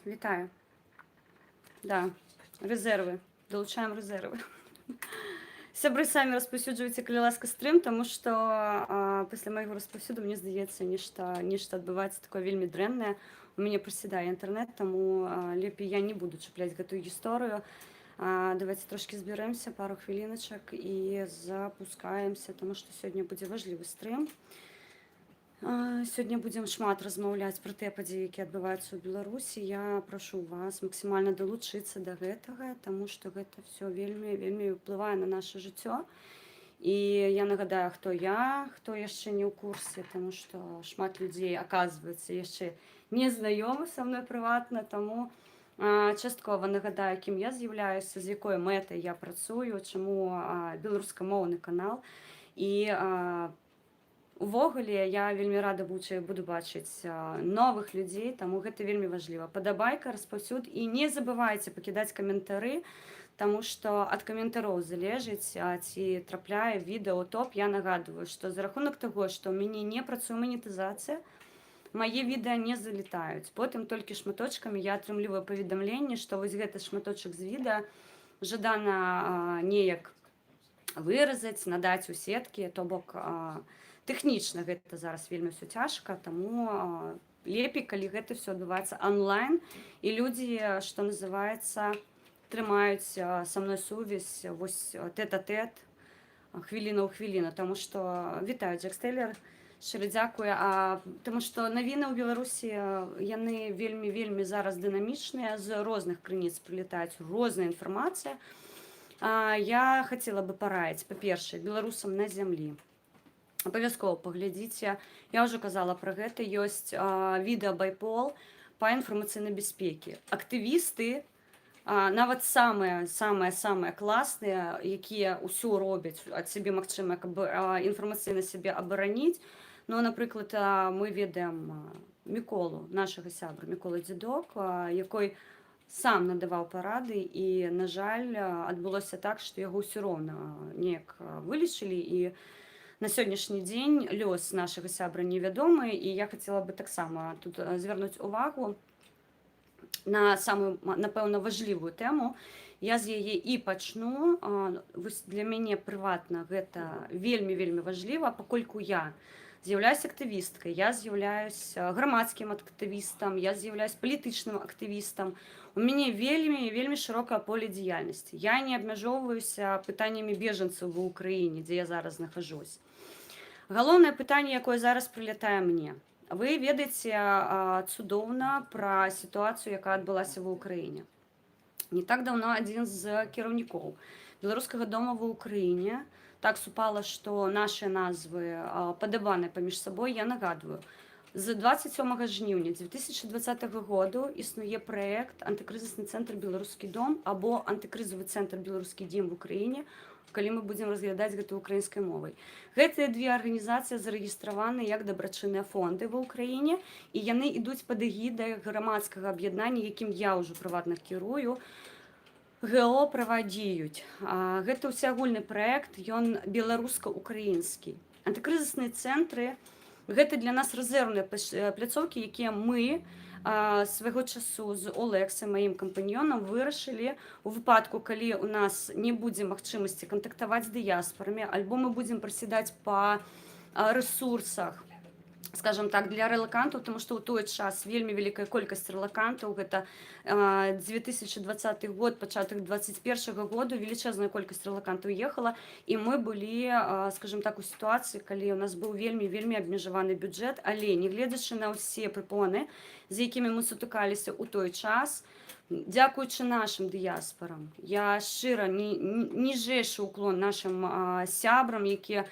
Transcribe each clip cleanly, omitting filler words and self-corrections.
Вітаю. Да, резерви. Долучаємо резерви. Сябри самі розповсюджуються, коли ласка, стрим, тому що після моєго розповсюду, мені здається, нешта відбувається таке вельми дренне. У мене просідає інтернет, тому лепей я не буду чіпляти гэтую історію. Давайте трошки зберемося, пару хвилиночок і запускаємося, тому що сьогодні буде важливий стрим. Сьогодні будемо шмат размаўляць пра тыя падзеі, якія адбываюцца ў Беларусі. Я прашу вас максімальна далучыцца да гэтага, таму што гэта все вельмі ўплывае на наше жыццё. І я нагадаю, хто я, хто яшчэ не ў курсе, таму што шмат людзей, аказваецца, яшчэ не знаёмы са мной прыватна, таму часткова нагадаю, кім я з'яўляюся, з якой мэтай я працую, чаму беларускамоўны канал. І увогуле я вельмі рада буду бачыць новых людзей, таму гэта вельмі важліва. Падабайка, распаўсюд, і не забывайце пакідаць каментары, таму што ад каментароў залежыць, ці трапляе відэа ў топ. Я нагадваю, што за рахунак таго, што ў мяне не працуе манетызацыя, мае відэа не залетаюць. Потым толькі шматочкамі я атрымліваю паведамленне, што вось гэты шматочак з відэа жадана неяк выразаць, надаць у сеткі, то бок тэхнічна гэта зараз вельмі ўсё цяжка, таму лепей, калі гэта ўсё адбываецца онлайн, і людзі, што называецца, трымаюць са мной сувязь вось тэт-а-тэт, хвіліна ў хвіліну, таму што вітаю, Джек Стэллер, шчыра дзякую, таму што навіны ў Беларусі, яны вельмі зараз дынамічныя, з розных крыніц прылетаюць розная інфармацыя. Я хацела бы параіць, па-першае, беларусам на зямлі. Абавязкова паглядзіце, я ўжо казала пра гэта, ёсць відэа байпол па інфармацыйнай бяспекі. Актывісты, нават самыя класныя, якія ўсё робяць ад сябе магчыма, каб інфармацыйна сябе абараніць. Ну, напрыклад, мы ведаем Міколу, нашага сябра, Мікола Дзедок, якой сам надаваў парады, і, на жаль, адбылося так, што яго ўсё роўна неяк вылечылі, і на сённяшні дзень лёс нашага сябра невядомы, і я хацела бы таксама тут звярнуць увагу на самую, напэўна, важлівую тэму. Я з яе і пачну. Для мяне прыватна гэта вельмі важліва, пакольку я з'яўляюсь актывісткай, я з'яўляюсь грамадскім актывістам, я з'яўляюсь палітычным актывістам. У мяне вельмі шырокае поле дзеяльнасці. Я не абмяжоўваюся пытаннямі бежанцаў ва ўкраіне, дзе я зараз нахожусь. Галоўнае пытанне, якое зараз прылятае мне. Вы ведаеце цудоўна пра сітуацыю, якая адбылася ва ўкраіне. Не так даўно адзін з кіраўнікоў Беларускага дома ва ўкраіне так супала, што нашыя назвы падабаны паміж сабой. Я нагадваю, з 27 жніўня 2020 году існуе праект «Антыкрызісны цэнтр Беларускі дом» або «Антыкрызавы цэнтр Беларускі дзім» в Украіне, калі мы будзем разглядаць гэта украінскай мовай. Гэтыя две арганізацыі зарэгістраваны як дабрачынныя фонды ва ўкраіне, і яны ідуць пад эгідай грамадскага аб'яднання, якім я ўжо прыватна кірую, ГО «Правадзеюць». Гэта ўсеагульны праект, ён беларуска-украінскі. Антыкрызісныя цэнтры – гэта для нас рэзервныя пляцоўкі, якія мы свайго часу з Олексай, маім кампаньёнам, вырашылі у выпадку, калі у нас не будзе магчымасці кантактаваць з дыяспарамі, альбо мы будзем прасідаць па рэсурсах, скажем так, для рэлакантаў, тому што ў той час вельмі вялікая колькасць рэлакантаў, гэта 2020 год, пачатак 2021 году, велічэзная колькасць рэлакантаў ехала, і мы былі, скажем так, у сітуацыі, калі у нас быў вельмі абмежаваны бюджэт, але, нягледзячы на ўсе прыпоны, з якімі мы сутыкаліся ў той час, дзякуючы нашым дыяспарам, я шчыра ніжэйшы ўклон нашым сябрам, якія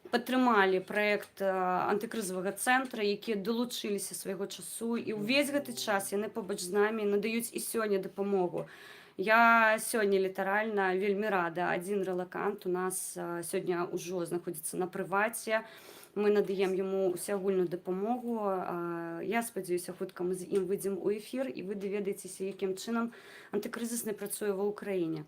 падтрымалі праект антыкрызавага цэнтра, якія далучыліся свайго часу, і ўвесь гэты час яны побач з намі надаюць і сёння дапамогу. Я сёння літаральна вельмі рада. Адзін рэлакант у нас сёння ўжо знаходзіцца на прываце. Мы надаем яму усеагульную дапамогу. Я спадзяюся, хутка мы з ім выйдзем у эфір, і вы даведаецеся, якім чынам антыкрызісны працуе ва ўкраіне.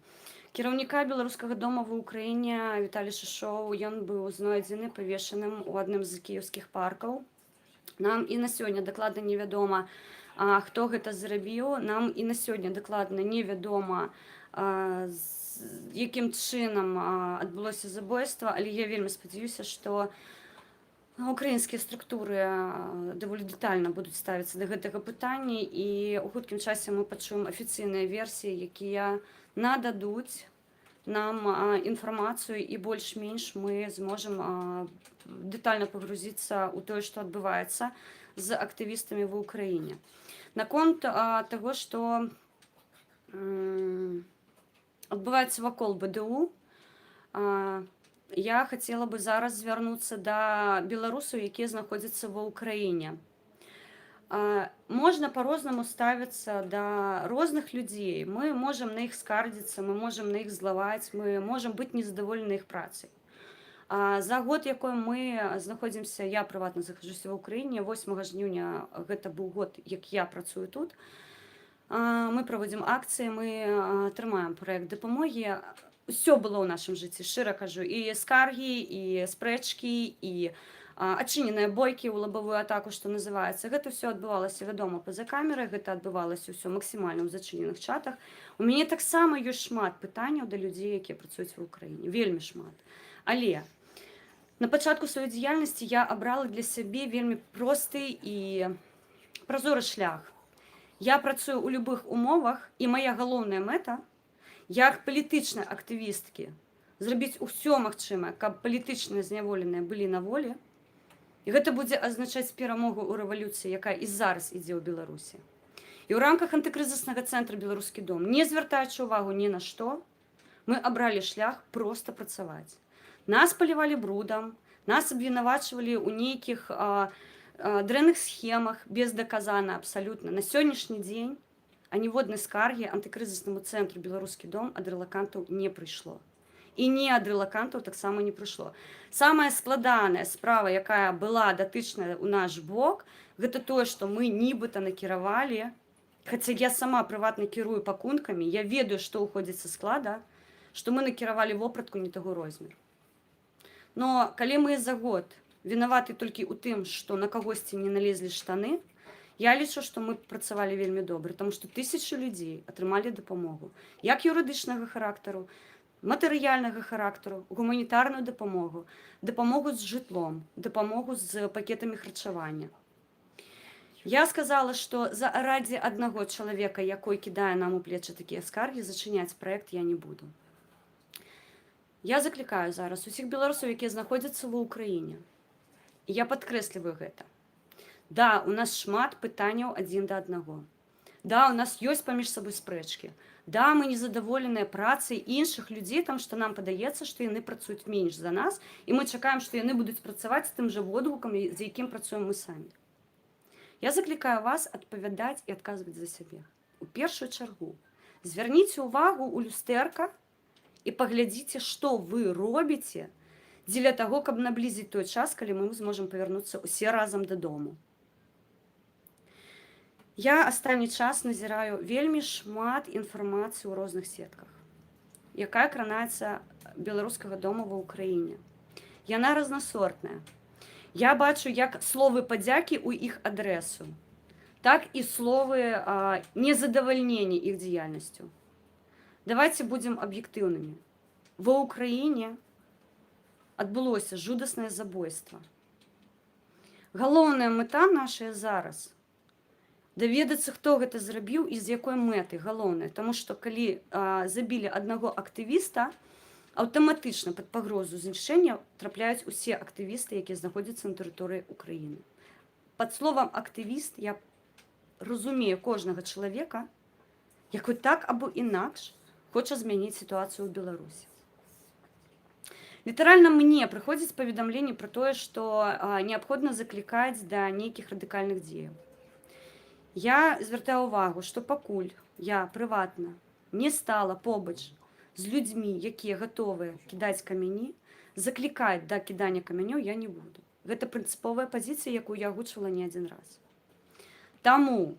Кіраўніка беларускага дома ва ўкраіне Віталій Шишоў, ён быў знойдзены павешаным у адным з кіеўскіх паркаў. Нам і на сёння дакладна невядома, хто гэта зрабіў. Нам і на сёння дакладна невядома, якім чынам адбылося забойства, але я вельмі спадзяюся, што украінскія структуры даволі дэтальна будуць ставіцца да гэтага пытання, і ў хуткім часе мы пачуем афіцыйныя версіі, якія нададуць нам інфармацыю, і больш-менш мы зможам дэтальна пагрузіцца ў тое, што адбываецца з актывістамі ва ўкраіне. Наконт таго, што адбываецца вакол БДУ, я хацела бы зараз звярнуцца да беларусаў, якія знаходзяцца ва ўкраіне. Можна па-рознаму ставіцца да розных людзей. Мы можам на іх скардзіцца, мы можам на іх злаваць, мы можам быць незадаволены іх працай. За год, якой мы знаходзімся, я прыватна захаджуся ва ўкраіне, 8 жніўня гэта быў год, як я працую тут. Мы праводзім акцыі, мы трымаем праект дапамогі. Усё было ў нашым жыцці, шчыра кажу, і скаргі, і спрэчкі, і адчыненыя бойкі ў лабавую атаку, што называецца. Гэта ўсё адбывалася, вядома, па-за камерай, гэта адбывалася ўсё максімальна ў зачыненых чатах. У мяне таксама ёсць шмат пытанняў да людзей, якія працуюць ва ўкраіне, вельмі шмат. Але на пачатку сваёй дзейнасці я абрала для сябе вельмі просты і празоры шлях. Я працую ў любых умовах, і мая галоўная мэта як палітычнай актывісткі зрабіць усё магчымае, каб палітычна зняволеныя былі на волі. І гэта будзе азначаць перамогу ў рэвалюцыі, якая і зараз ідзе ў Беларусі. І ў рамках антыкрызіснага цэнтра «Беларускі дом», не звяртаючы ўвагу ні на што, мы абралі шлях проста працаваць. Нас палівалі брудам, нас абвінавачвалі ў нейкіх дрэнных схемах, бездаказана абсалютна. На сённяшні дзень аніводнай скаргі антыкрызіснаму цэнтру «Беларускі дом» ад рэлакантаў не прыйшло. І не ад рэлакантаў таксама не прыйшло. Самая складаная справа, якая была датычная ў наш бок, гэта тое, што мы нібыта накіравалі, хаця я сама прыватна кірую пакункамі, я ведаю, што ўходзіць са склада, што мы накіравалі вопратку не таго розмеру. Но калі мы за год вінаваты толькі ў тым, што на кагосьці не налезлі штаны, я лічу, што мы працавалі вельмі добра, таму што тысячы людзей атрымалі дапамогу. Як юрыдычнага характару, матэрыяльнага характару, гуманітарную дапамогу, дапамогу з жытлом, дапамогу з пакетамі харчавання. Я сказала, што зарадзі аднаго чалавека, якой кідае нам у плечы такія скаргі, зачыняць праект я не буду. Я заклікаю зараз усіх беларусаў, якія знаходзяцца ва ўкраіне. Я падкрэсліваю гэта. Да, у нас шмат пытанняў адзін да аднаго. Да, у нас ёсць паміж сабой спрэчкі. Да, мы незадаволеныя працай іншых людзей, там, што нам падаецца, што яны працуюць менш за нас, і мы чакаем, што яны будуць працаваць з тым жа водгукам, з якім працуем мы самі. Я заклікаю вас адпавядаць і адказваць за сябе. У першую чаргу звярніце ўвагу ў люстэрка і паглядзіце, што вы робіце дзеля таго, каб наблізіць той час, калі мы зможам павярнуцца ўсе разам дадому. Я астатні час назіраю вельмі шмат інфармацыі ў розных сетках, якая кранаецца беларускага дома ва ўкраіне. Яна разнасортная. Я бачу як словы падзякі ў іх адрэсу, так і словы незадавальнення іх дзеяльнасцю. Давайте будзем аб'ектыўнымі. Ва ўкраіне адбылося жудаснае забойства. Галоўная мэта наша зараз даведацца, хто гэта зрабіў і з якой мэтай, галоўнае. Таму што калі забілі аднаго актывіста, аўтаматычна пад пагрозу знішчэння трапляюць усе актывісты, якія знаходзяцца на тэрыторыі Украіны. Пад словам актывіст я разумею кожнага чалавека, які так або інакш хоча змяніць сітуацыю ў Беларусі. Літаральна мне прыходзіць паведамленне пра тое, што неабходна заклікаць да нейкіх радыкальных дзеяў. Я звяртаю ўвагу, што пакуль я прыватна не стала побач з людзьмі, якія гатовыя кідаць камяні, заклікаць да кідання камянёў я не буду. Гэта прынцыповая пазіцыя, якую я агучвала не адзін раз. Таму,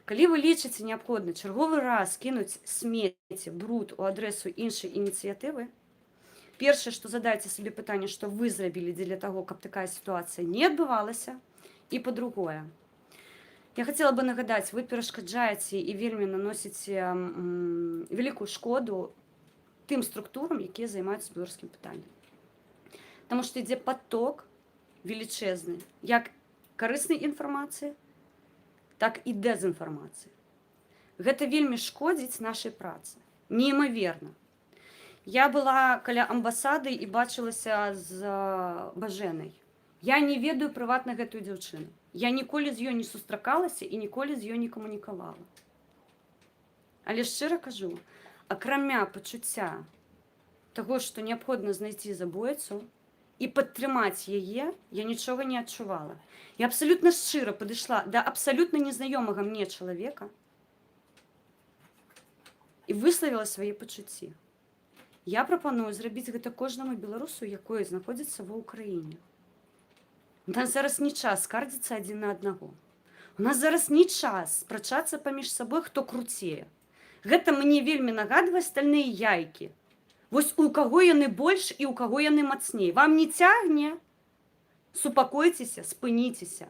калі вы лічыце неабходна чарговы раз кінуць смецце, бруд у адрэсу іншай ініцыятывы, першае, што задайце сабе пытанне, што вы зрабілі дзеля таго, каб такая сітуацыя не адбывалася, і па-другое, Я хотела бы нагадаць, вы перашкаджаеце і вельмі наносіце вялікую шкоду тым структурам, якія займаюцца беларускім пытаннем. Таму што ідзе поток велічэзны, як карыснай інфармацыі, так і дэзінфармацыі. Гэта вельмі шкодзіць нашай працы. Неймаверна. Я была каля амбасады і бачылася з Бажэнай. Я не ведаю прыватна гэтую дзяўчыну. Я ніколі з ёй не сустракалася і ніколі з ёй не камунікавала. Але шчыра кажу, акрамя пачуцця таго, што неабходна знайсці забойцу і падтрымаць яе, я нічога не адчувала. Я абсалютна шчыра падышла да абсалютна незнаёмага мне чалавека і выславіла свае пачуцці. Я прапаную зрабіць гэта кожнаму беларусу, якой знаходзіцца ва ўкраіне. У нас зараз не час скардзіцца адзін на аднаго. У нас зараз не час спрачацца паміж сабой, хто круцее. Гэта мне вельмі нагадвае стальныя яйкі. Вось у каго яны больш і у каго яны мацней. Вам не цягне? Супакойцеся, спыніцеся.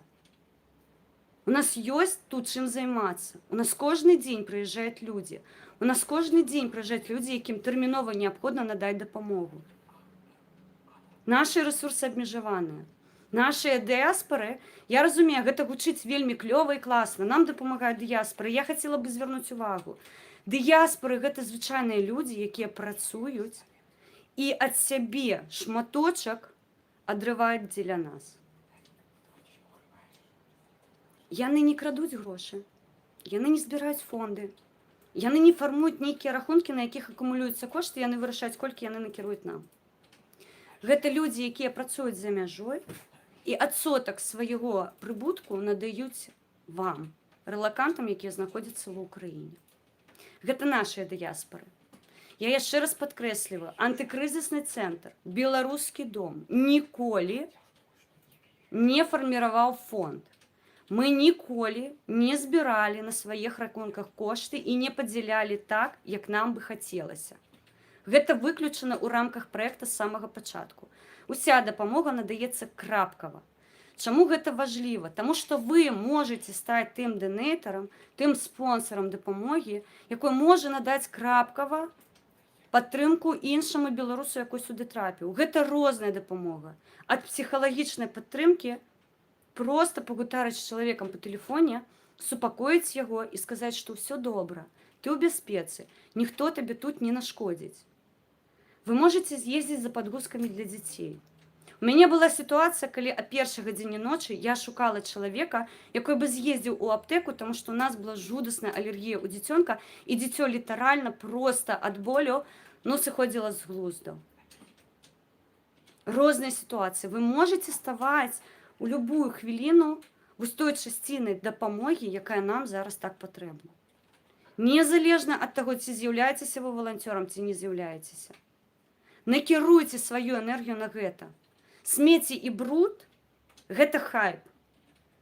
У нас ёсць тут чым займацца. У нас кожны дзень прыязджаюць людзі. У нас кожны дзень прыязджаюць людзі, якім тэрмінова неабходна надаць дапамогу. Нашы рэсурсы абмежаваныя. Нашыя дыяспары, я разумею, гэта гучыць вельмі клёва і класна. Нам дапамагаюць дыяспары. Я хацела бы звярнуць увагу. Дыяспары гэта звычайныя людзі, якія працуюць і ад сябе шматочак адрываюць дзеля нас. Яны не крадуць грошы, яны не збіраюць фонды, яны не фармуюць нейкія рахункі, на якіх акумулююцца кошты, яны вырашаюць, колькі яны накіруюць нам. Гэта людзі, якія працуюць за мяжой і адсотак свайго прыбутку надаюць вам, рэлакантам, якія знаходзяцца ва ўкраіне. Гэта нашыя дыяспары. Я яшчэ раз падкрэсліваю, антыкрызісны цэнтр, беларускі дом ніколі не фарміраваў фонд. Мы ніколі не збіралі на сваіх рахунках кошты і не падзялялі так, як нам бы хацелася. Гэта выключана ў рамках праекта з самага пачатку. Уся дапамога надаецца крапкава. Чаму гэта важліва? Таму што вы можаце стаць тым донейтарам, тым спонсарам дапамогі, якой можа надаць крапкава падтрымку іншаму беларусу, якой сюды трапіў. Гэта розная дапамога. Ад псіхалагічнай падтрымкі проста пагутарыць з чалавекам па тэлефоне, супакоіць яго і сказаць, што ўсё добра, ты ў бяспецы, ніхто табе тут не нашкодзіць. Вы можаце з'ездзіць за падгузкамі для дзяцей. У мяне была сітуацыя, калі о першай гадзіне ночы я шукала чалавека, якой бы з'ездзіў у аптэку, таму што ў нас была жудасная алергія ў дзіцёнка, і дзіцё літаральна проста ад болю сыходзіла з глузду. Розныя сітуацыі. Вы можаце ставаць у любую хвіліну вось той часцінай дапамогі, якая нам зараз так патрэбна. Незалежна ад таго, ці з'яўляецеся вы валанцёрам, ці не з'яўляецеся. Накіруйце сваю энергію на гэта. Смецці і бруд – гэта хайп.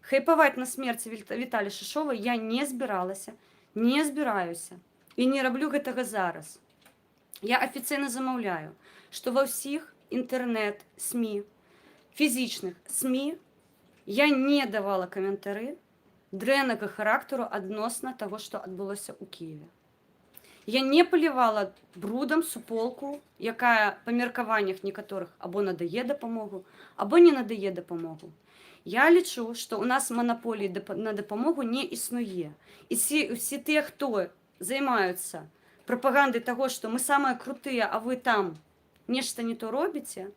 Хайпаваць на смерці Віталі Шишова я не збіралася, не збіраюся і не раблю гэтага зараз. Я афіцыйна замаўляю, што ва ўсіх інтэрнэт, СМІ, фізічных СМІ я не давала каментары дрэннага характару адносна таго, што адбылося ў Кіеве. Я не палівала брудам суполку, якая па меркаваннях некаторых або надае дапамогу, або не надае дапамогу. Я лічу, што ў нас манаполіі на дапамогу не існуе. І ўсе тыя, хто займаюцца прапагандай таго, што мы самыя крутыя, а вы там нешта не то робіце,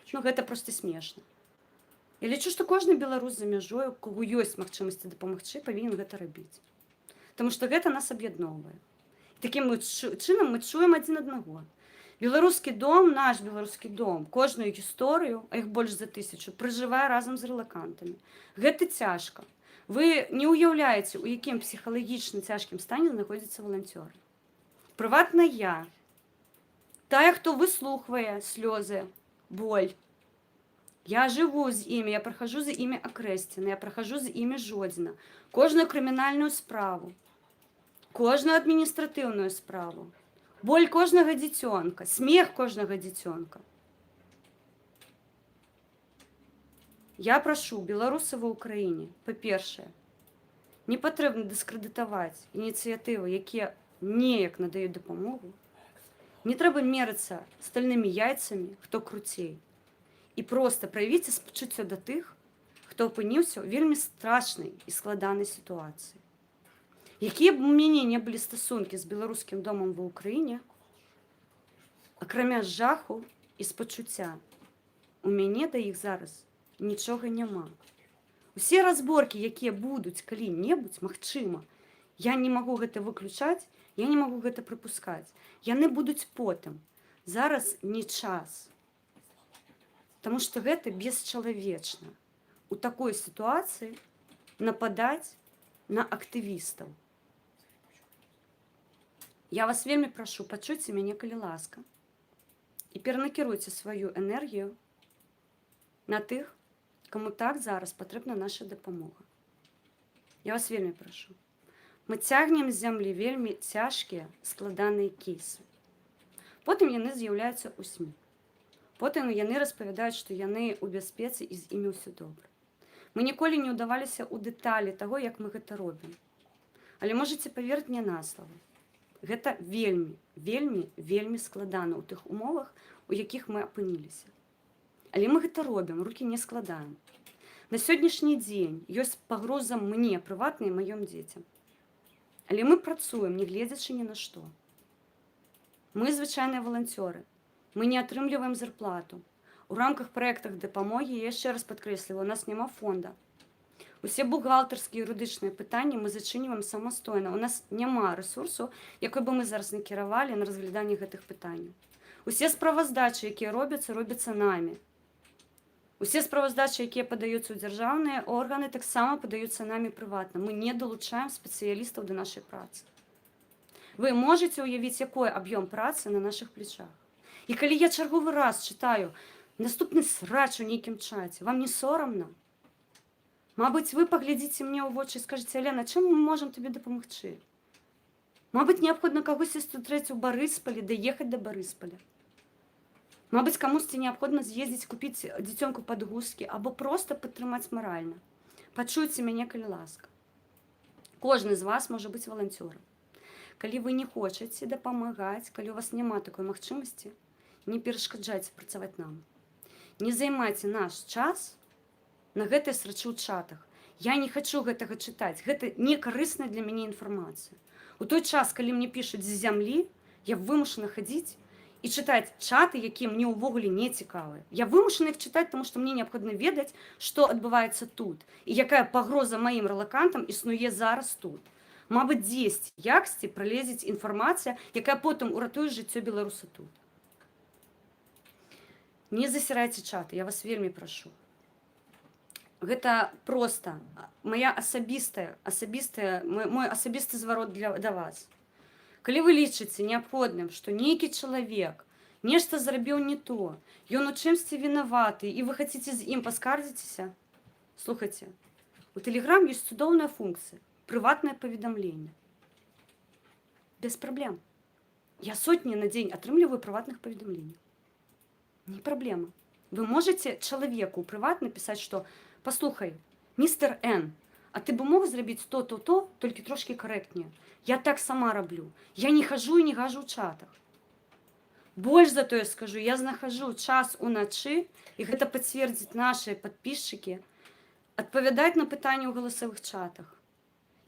гэта проста смешна. Я лічу, што кожны беларус за мяжой, у кого ёсць магчымасці дапамагчы, павінен гэта рабіць. Таму што гэта нас аб'ядноўвае. Такім чынам мы чуем адзін аднаго. Беларускі дом, наш беларускі дом, кожную гісторыю, а іх больш за 1000, пражывае разам з рэлакантамі. Гэта цяжка. Вы не ўяўляеце, у якім псіхалагічна цяжкім стане знаходзіцца валанцёр. Прыватна я, тая, хто выслухвае слёзы, боль. Я жыву з імі, я прахажу за імі акрэсціна, я прахажу за імі жодзіна. Кожную крымінальную справу, кожную адміністратыўную справу, боль кожнага дзіцёнка, смех кожнага дзіцёнка. Я прашу беларусаў ва ўкраіне, па-першае, Не патрэбна дыскрэдытаваць ініцыятывы, якія неяк надаюць дапамогу. Не трэба мерыцца стальнымі яйцамі, хто круцей. І проста праявіце спачуццё да тых, хто апыніўся ў вельмі страшнай і складанай сітуацыі. Якія б у мяне не былі стасункі з беларускім домам ва ўкраіне, акрамя жаху і спачуцця, у мяне да іх зараз нічога няма. Усе разборкі, якія будуць калі-небудзь, магчыма, я не магу гэта выключаць, я не магу гэта прыпускаць. Яны будуць потым. Зараз не час. Таму што гэта бесчалавечна. У такой сітуацыі нападаць на актывістаў. Я вас вельмі прашу, пачуйце мяне, калі ласка, і перанакіруйце сваю энергію на тых, каму так зараз патрэбна наша дапамога. Я вас вельмі прашу. Мы цягнем з зямлі вельмі цяжкія, складаныя кейсы. Потым яны з'яўляюцца ў СМІ. Потым яны распавядаюць, што яны ў бяспецы і з імі ўсё добра. Мы ніколі не ўдаваліся ў дэталі таго, як мы гэта робім. Але можаце паверыць мне на слова. Гэта вельмі, вельмі, вельмі складана ў тых умовах, у якіх мы апыніліся. Але мы гэта робім, рукі не складаем. На сённяшні дзень ёсць пагроза мне, прыватна, і маём дзецям. Але мы працуем, не гледзячы ні на што. Мы звычайныя валанцёры. Мы не атрымліваем зарплату. У рамках праектах дапамогі, я яшчэ раз падкрэсліваю, у нас няма фонда. Усе бухгалтарскія юрыдычныя пытанні мы зачыньваем самастойна. У нас няма рэсурсу, якой бы мы зараз накіравалі на разгляданне гэтых пытанняў. Усе справаздачы, якія робяцца намі. Усе справаздачы, якія падаюцца ў дзяржаўныя органы, таксама падаюцца намі прыватна. Мы не далучаем спецыялістаў да нашай працы. Вы можаце ўявіць, якой аб'ём працы на нашых плечах. І калі я чарговы раз чытаю наступны срач у нейкім чаце, вам не сорамна? Мабыць, вы паглядзіце мне ў вочы і скажаце: Алена, чым мы можам табе дапамагчы? Мабыць, неабходна кагосьці сустрэць у Барыспалі, даехаць да Барыспаля. Мабыць, камусьці неабходна з'ездзіць, купіць дзіцёнку падгузкі або проста падтрымаць маральна. Пачуйце мяне, калі ласка. Кожны з вас можа быць валанцёрам. Калі вы не хочаце дапамагаць, калі у вас няма такой магчымасці, не перашкаджайце працаваць нам. Не займайце наш час на гэтай срачы ў чатах. Я не хачу гэтага чытаць. Гэта не карысная для мяне інфармацыя. У той час, калі мне пішуць з зямлі, я вымушана хадзіць і чытаць чаты, якія мне ўвогуле не цікавыя. Я вымушана іх чытаць, таму што мне неабходна ведаць, што адбываецца тут і якая пагроза маім рэлакантам існуе зараз тут. Мабыць, дзесьці, яксьці пралезець інфармацыя, якая потым уратуе жыццё беларуса тут. Не засірайце чаты, я вас вельмі прашу. Гэта проста мой асабісты зварот да вас. Калі вы лічыце неабходным, што нейкі чалавек нешта зрабіў не то, ён у чымсьці вінаваты, і вы хацеце з ім паскардзіцеся, слухайце, у Telegram ёсць цудоўная функцыя — прыватнае паведамленне. Без праблем. Я сотні на дзень атрымліваю прыватных паведамленняў. Не праблема. Вы можаце чалавеку ў прыват напісаць, што: «Паслухай, містер Н, а ты бы мог зрабіць то, толькі трошкі карэктнее. Я так сама раблю. Я не хожу і не гажу ў чатах». Больш за тое скажу, я знахажу час уначы, і гэта пацвердзіць нашыя падпісчыкі, адпавядаць на пытанні ў галасавых чатах.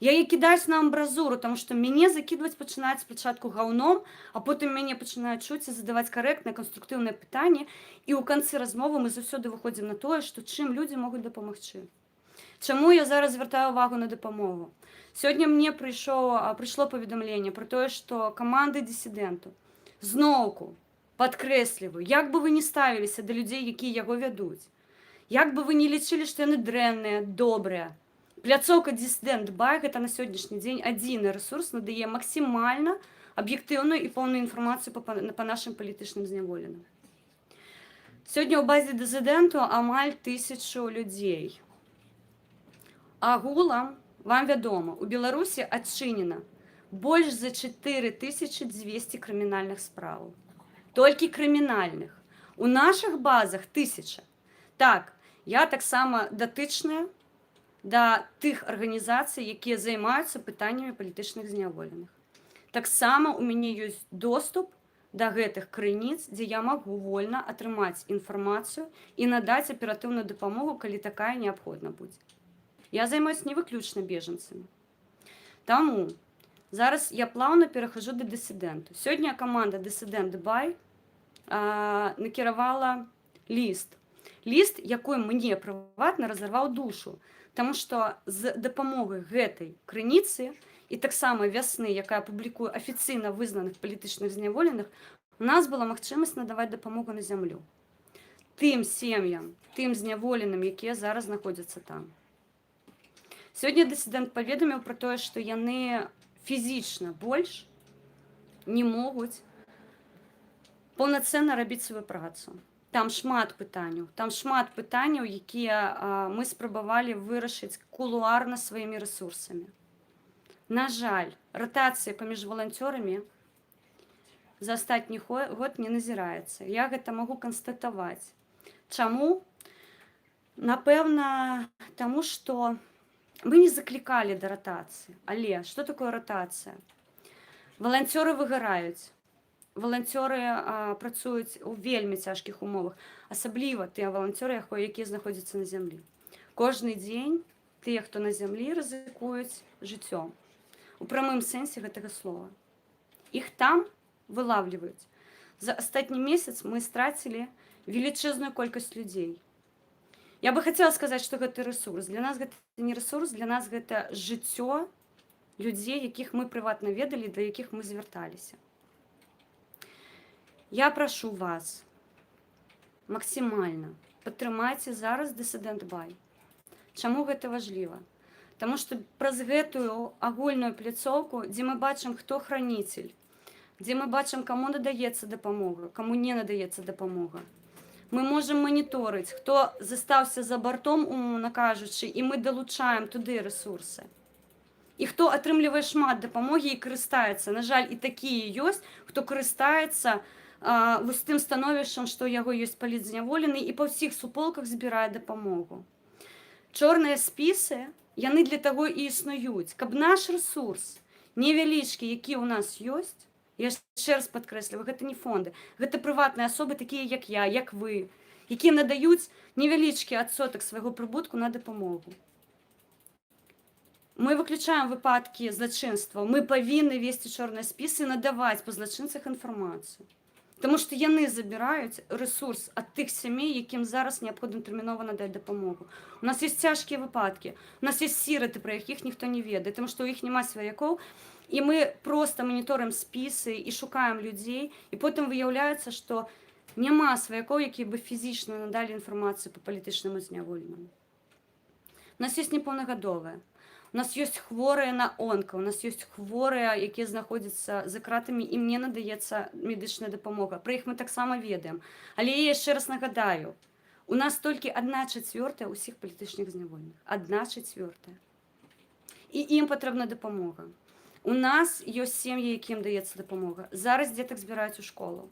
Я і кідаюсь на амбразуру, таму што мяне закідваць пачынаюць спачатку гаўном, а потым мяне пачынаюць чуць і задаваць карэктнае, канструктыўнае пытанне, і ў канцы размовы мы заўсёды выходзім на тое, што чым людзі могуць дапамагчы. Чаму я зараз звяртаю ўвагу на дапамогу? Сёння мне прыйшло паведамленне пра тое, што каманды дысідэнту, зноўку падкрэсліваю, як бы вы не ставіліся да людзей, якія яго вядуць, як бы вы не лічылі, што яны дрэнныя, добрыя, пляцоўка Dissident Buy — гэта на сённяшні дзень адзіны рэсурс, надае максімальна аб'ектыўную і поўную інфармацыю па нашым палітычным зняволеным. Сёння ў базе дысідэнту амаль 1000 людзей. Агулам, вам вядома, у Беларусі адчынена больш за 4200 крымінальных справаў. Толькі крымінальных. У нашых базах 1000. Так, я таксама датычная да тых арганізацый, якія займаюцца пытаннямі палітычных зняволеных. Таксама у мяне ёсць доступ да гэтых крыніц, дзе я магу вольна атрымаць інфармацыю і надаць аператыўную дапамогу, калі такая неабходна будзе. Я займаюся не выключна бежанцамі. Таму зараз я плаўна перахожу да дысідэнту. Сёння каманда Dissident By накіравала ліст, якой мне прыватна разарваў душу, таму што з дапамогай гэтай крыніцы і таксама вясны, якая публікуе афіцыйна вызнаных палітычных зняволеных, у нас была магчымасць надаваць дапамогу на зямлю тым сем'ям, тым зняволеным, якія зараз знаходзяцца там. Сёння дысідэнт паведаміў пра тое, што яны фізічна больш не могуць паўнацэнна рабіць сваю працу. Там шмат пытанняў, якія мы спрабавалі вырашыць кулуарна сваімі рэсурсамі. На жаль, ратацыя паміж валанцёрамі за астатні год не назіраецца. Я гэта магу канстатаваць. Чаму? Напэўна, таму што мы не заклікалі да ратацыі. Але што такое ратацыя? Валанцёры выгараюць. Валанцёры працуюць у вельмі цяжкіх умовах, асабліва тыя валанцёры, якія знаходзяцца на зямлі. Кожны дзень тыя, хто на зямлі, рызыкуюць жыццём. У прамым сэнсе гэтага слова. Іх там вылавліваюць. За астатні месяц мы страцілі велічэзную колькасць людзей. Я бы хацела сказаць, што гэта рэсурс. Для нас гэта не рэсурс, для нас гэта жыццё людзей, якіх мы прыватна ведалі, да якіх мы звярталіся. Я прашу вас максімальна падтрымайце зараз Dissident By. Чаму гэта важліва? Таму што праз гэтую агульную пляцоўку, дзе мы бачым, хто храніцель, дзе мы бачым, каму надаецца дапамога, каму не надаецца дапамога, мы можам маніторыць, хто застаўся за бартом, умоўна кажучы, і мы далучаем туды рэсурсы. І хто атрымлівае шмат дапамогі і карыстаецца. На жаль, і такія ёсць, хто карыстаецца вось тым становішчам, што ў яго ёсць палітзняволены, і па ўсіх суполках збірае дапамогу. Чорныя спісы, яны для таго і існуюць, каб наш рэсурс невялічкі, які ў нас ёсць, я яшчэ раз падкрэсліваю, гэта не фонды, гэта прыватныя асобы, такія як я, як вы, якія надаюць невялічкі адсотак свайго прыбутку на дапамогу. Мы выключаем выпадкі злачынства, мы павінны весці чорныя спісы і надаваць па злачынцах інфармацыю. Таму што яны забіраюць рэсурс ад тых сямей, якім зараз неабходна тэрмінова надаць дапамогу. У нас ёсць цяжкія выпадкі, у нас ёсць сіраты, пра якіх ніхто не ведае, таму што ў іх няма сваякоў, і мы проста маніторым спісы і шукаем людзей, і потым выяўляецца, што няма сваякоў, якія бы фізічна надалі інфармацыю па палітычнаму зняволенаму. У нас ёсць непаўнагадовыя. У нас ёсць хворыя на онка, у нас ёсць хворыя, якія знаходзяцца за кратамі, і мне надаецца медычная дапамога. Пра іх мы таксама ведаем. Але я яшчэ раз нагадаю, у нас толькі 1/4 ўсіх палітычных зняволеных. 1/4. І ім патрэбна дапамога. У нас ёсць сем'і, якім даецца дапамога. Зараз дзетак збіраюць у школу.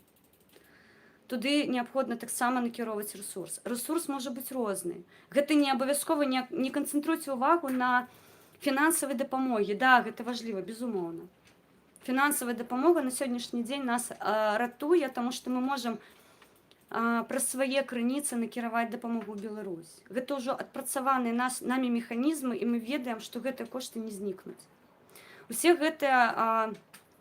Туды неабходна таксама накіроўваць рэсурс. Рэсурс можа быць розны. Гэта не абавязкова, не канцэнтруйце ўвагу на фінансавай дапамогі. Да, гэта важліва, безумоўна. Фінансавая дапамога на сённяшні дзень нас ратуе, таму што мы можам праз свае крыніцы накіраваць дапамогу ў Беларусь. Гэта ўжо адпрацаваныя намі механізмы, і мы ведаем, што гэтыя кошты не знікнуць. Усе гэтыя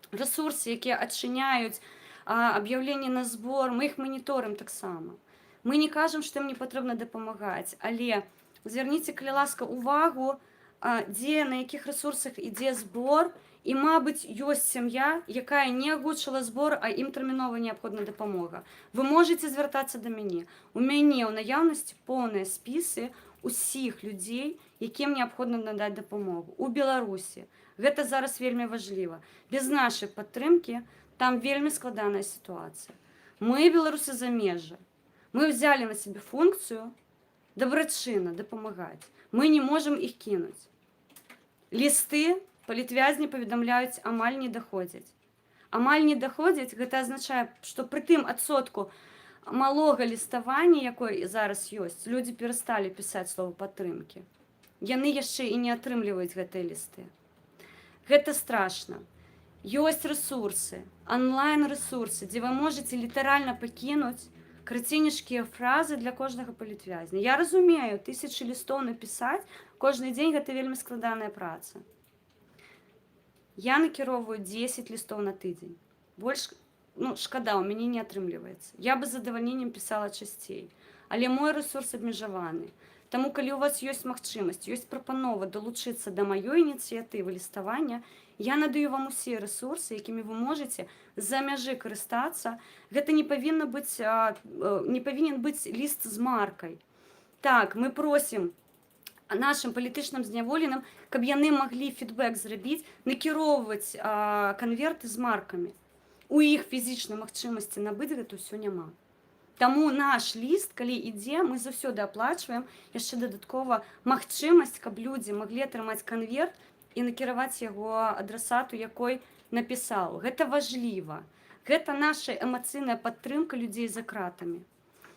рэсурсы, якія адчыняюць аб'яўленне на збор, мы іх маніторым таксама. Мы не кажам, што ім не патрэбна дапамагаць, але звярніце, калі ласка, увагу, дзе, на якіх рэсурсах ідзе збор, і, мабыць, ёсць сям'я, якая не агучыла збор, а ім тэрмінова неабходна дапамога. Вы можаце звяртацца да мяне. У мяне ў наяўнасці поўныя спісы усіх людзей, якім неабходна надаць дапамогу. У Беларусі. Гэта зараз вельмі важліва. Без нашай падтрымкі там вельмі складаная сітуацыя. Мы, беларусы замежжа, мы взяли на сябе функцыю дабрачынна дапамагаць. Мы не можам іх кінуць. Лісты палітвязні паведамляюць, амаль не даходзяць. Амаль не даходзяць, гэта азначае, што пры тым адсотку малога ліставання, якое зараз ёсць, людзі перасталі пісаць слова падтрымкі. яны яшчэ і не атрымліваюць гэтыя лісты. Гэта страшна. Ёсць рэсурсы, онлайн-рэсурсы, дзе вы можаце літаральна пакінуць караценечкія фразы для кожнага палітвязня. Я разумею, 1000 лістоў напісаць кожны дзень гэта вельмі складаная праца. Я накіроўваю 10 лістоў на тыдзень. Больш, шкада, у мяне не атрымліваецца. Я бы з задавальненнем пісала часцей. Але мой рэсурс абмежаваны. Таму, калі у вас ёсць магчымасць, ёсць прапанова далучыцца да маёй ініцыятывы ліставання, я надаю вам усе рэсурсы, якімі вы можаце з-за мяжы карыстацца. Гэта не павінен быць ліст з маркай. Так, мы просім нашим палітычным зняволеным, каб яны маглі фідбэк зрабіць, накіроўваць канверты з маркамі. У іх фізічнай магчымасці набыць гэта ўсё няма. Таму наш ліст, калі ідзе, мы заўсёды аплачваем яшчэ дадаткова магчымасць, каб людзі маглі атрымаць канверт і накіраваць яго адрасату, якой напісаў. Гэта важліва. Гэта наша эмацыйная падтрымка людзей за кратамі.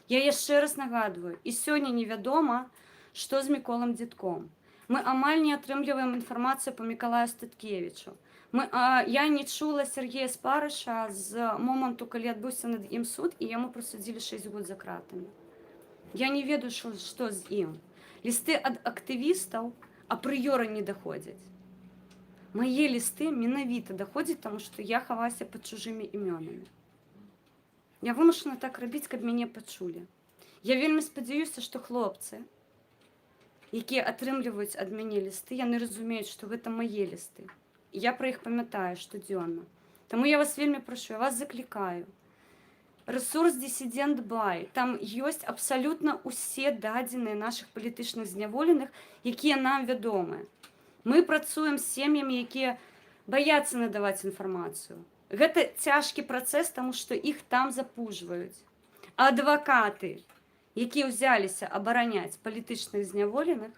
Я яшчэ раз нагадваю, і сёння невядома, што з Міколам Дзядком. Мы амаль не атрымліваем інфармацыю па Мікалаю Статкевічу. Я не чула Сергея Спарыша з моманту, калі адбыўся над ім суд, і яму прысудзілі 6 год за кратамі. Я не ведаю, што з ім. Лісты ад актывістаў апрыёры не даходзяць. Мае лісты менавіта даходзяць, таму што я хаваюся пад чужымі імёнамі. Я вымушана так рабіць, каб мяне пачулі. Я вельмі спадзяюся, што хлопцы, якія атрымліваюць ад мяне лісты, яны разумеюць, што гэта мае лісты. Я пра іх памятаю штодзённа. Таму я вас вельмі прашу, я вас заклікаю. Рэсурс «Дисsident Бай». Там ёсць абсалютна ўсе дадзеныя нашых палітычных зняволеных, якія нам вядомыя. Мы працуем з сем'ямі, якія баяцца надаваць інфармацыю. Гэта цяжкі працэс, таму што іх там запужваюць. А адвакаты, якія ўзяліся абараняць палітычных зняволеных,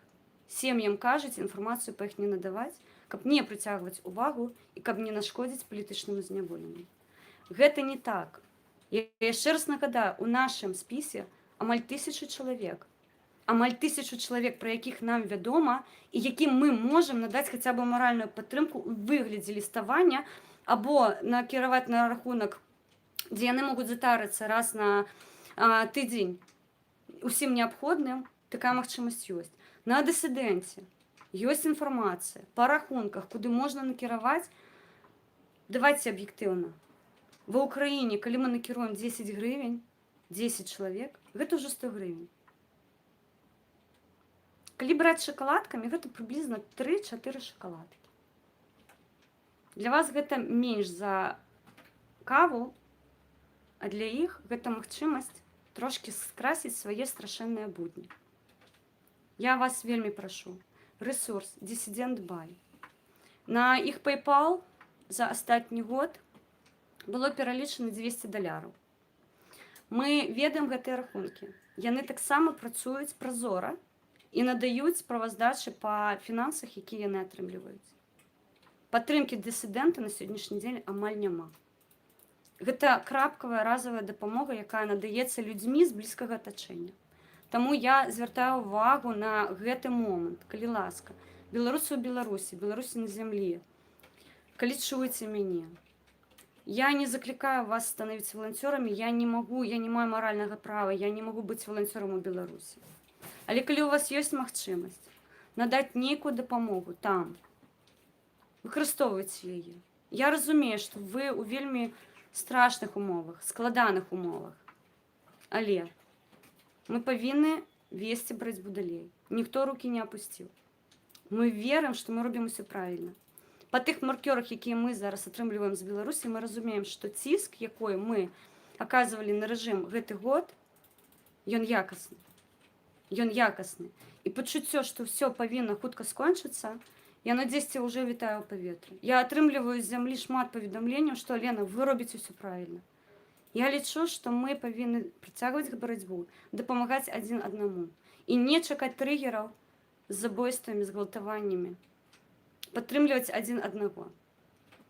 сем'ям кажуць інфармацыю па іх не надаваць, каб не прыцягваць увагу і каб не нашкодзіць палітычнаму зняволенню. Гэта не так. Я яшчэ раз нагадаю, у нашым спісе амаль 1000 чалавек. Амаль 1000 чалавек, пра якіх нам вядома, і якім мы можам надаць хаця б маральную падтрымку ў выглядзе ліставання або накіраваць на рахунак, дзе яны могуць затарыцца раз на тыдзень. Усім неабходным такая магчымасць ёсць. На дысідэнце ёсць інфармацыя па рахунках, куды можна накіраваць. Давайце аб'ектыўна. Ва ўкраіне, калі мы накіруем 10 гривень, 10 чалавек, гэта ўжо 100 гривень. Калі браць шакаладкамі, гэта прыблізна 3-4 шакаладкі. Для вас гэта менш за каву, а для іх гэта магчымасць трошкі скрасіць свае страшэнныя будні. Я вас вельмі прашу. Рэсурс «Дисsident Бай». На іх PayPal за астатні год было пералічана $200. Мы ведаем гэтыя рахункі. Яны таксама працуюць празора і надаюць справаздачы па фінансах, якія яны атрымліваюць. Падтрымкі дысідэнта на сённяшні дзень амаль няма. Гэта крапкавая разовая дапамога, якая надаецца людзьмі з блізкага атачэння. Таму я звяртаю ўвагу на гэты момант, калі ласка. Беларусы ў Беларусі, беларусы на зямлі. Калі чуеце мяне. Я не заклікаю вас становіцца валанцёрамі, я не маю маральнага права, я не магу быць валанцёрам у Беларусі. Але калі у вас ёсць магчымасць надаць нейкую дапамогу там, выкарыстоўвайце яе. Я разумею, што вы ў вельмі страшных умовах, складаных умовах. Але мы павінны весці барацьбу далей. Ніхто рукі не апусціў. Мы верым, што мы робім усё правільна. Па тых маркёрах, якія мы зараз атрымліваем з Беларусі, мы разумеем, што ціск, якой мы аказвалі на рэжым гэты год, ён якасны. Ён якасны. І пачуццё, што ўсё павінна хутка скончыцца, яно дзесьці ўжо вітае ў паветры. Я атрымліваю з зямлі шмат паведамленняў, што Лена, вы робіце ўсё правільна. Я лічу, што мы павінны працягваць барацьбу, дапамагаць адзін аднаму. І не чакаць трыгераў з забойствамі, з гвалтаваннямі. Падтрымліваць адзін аднаго.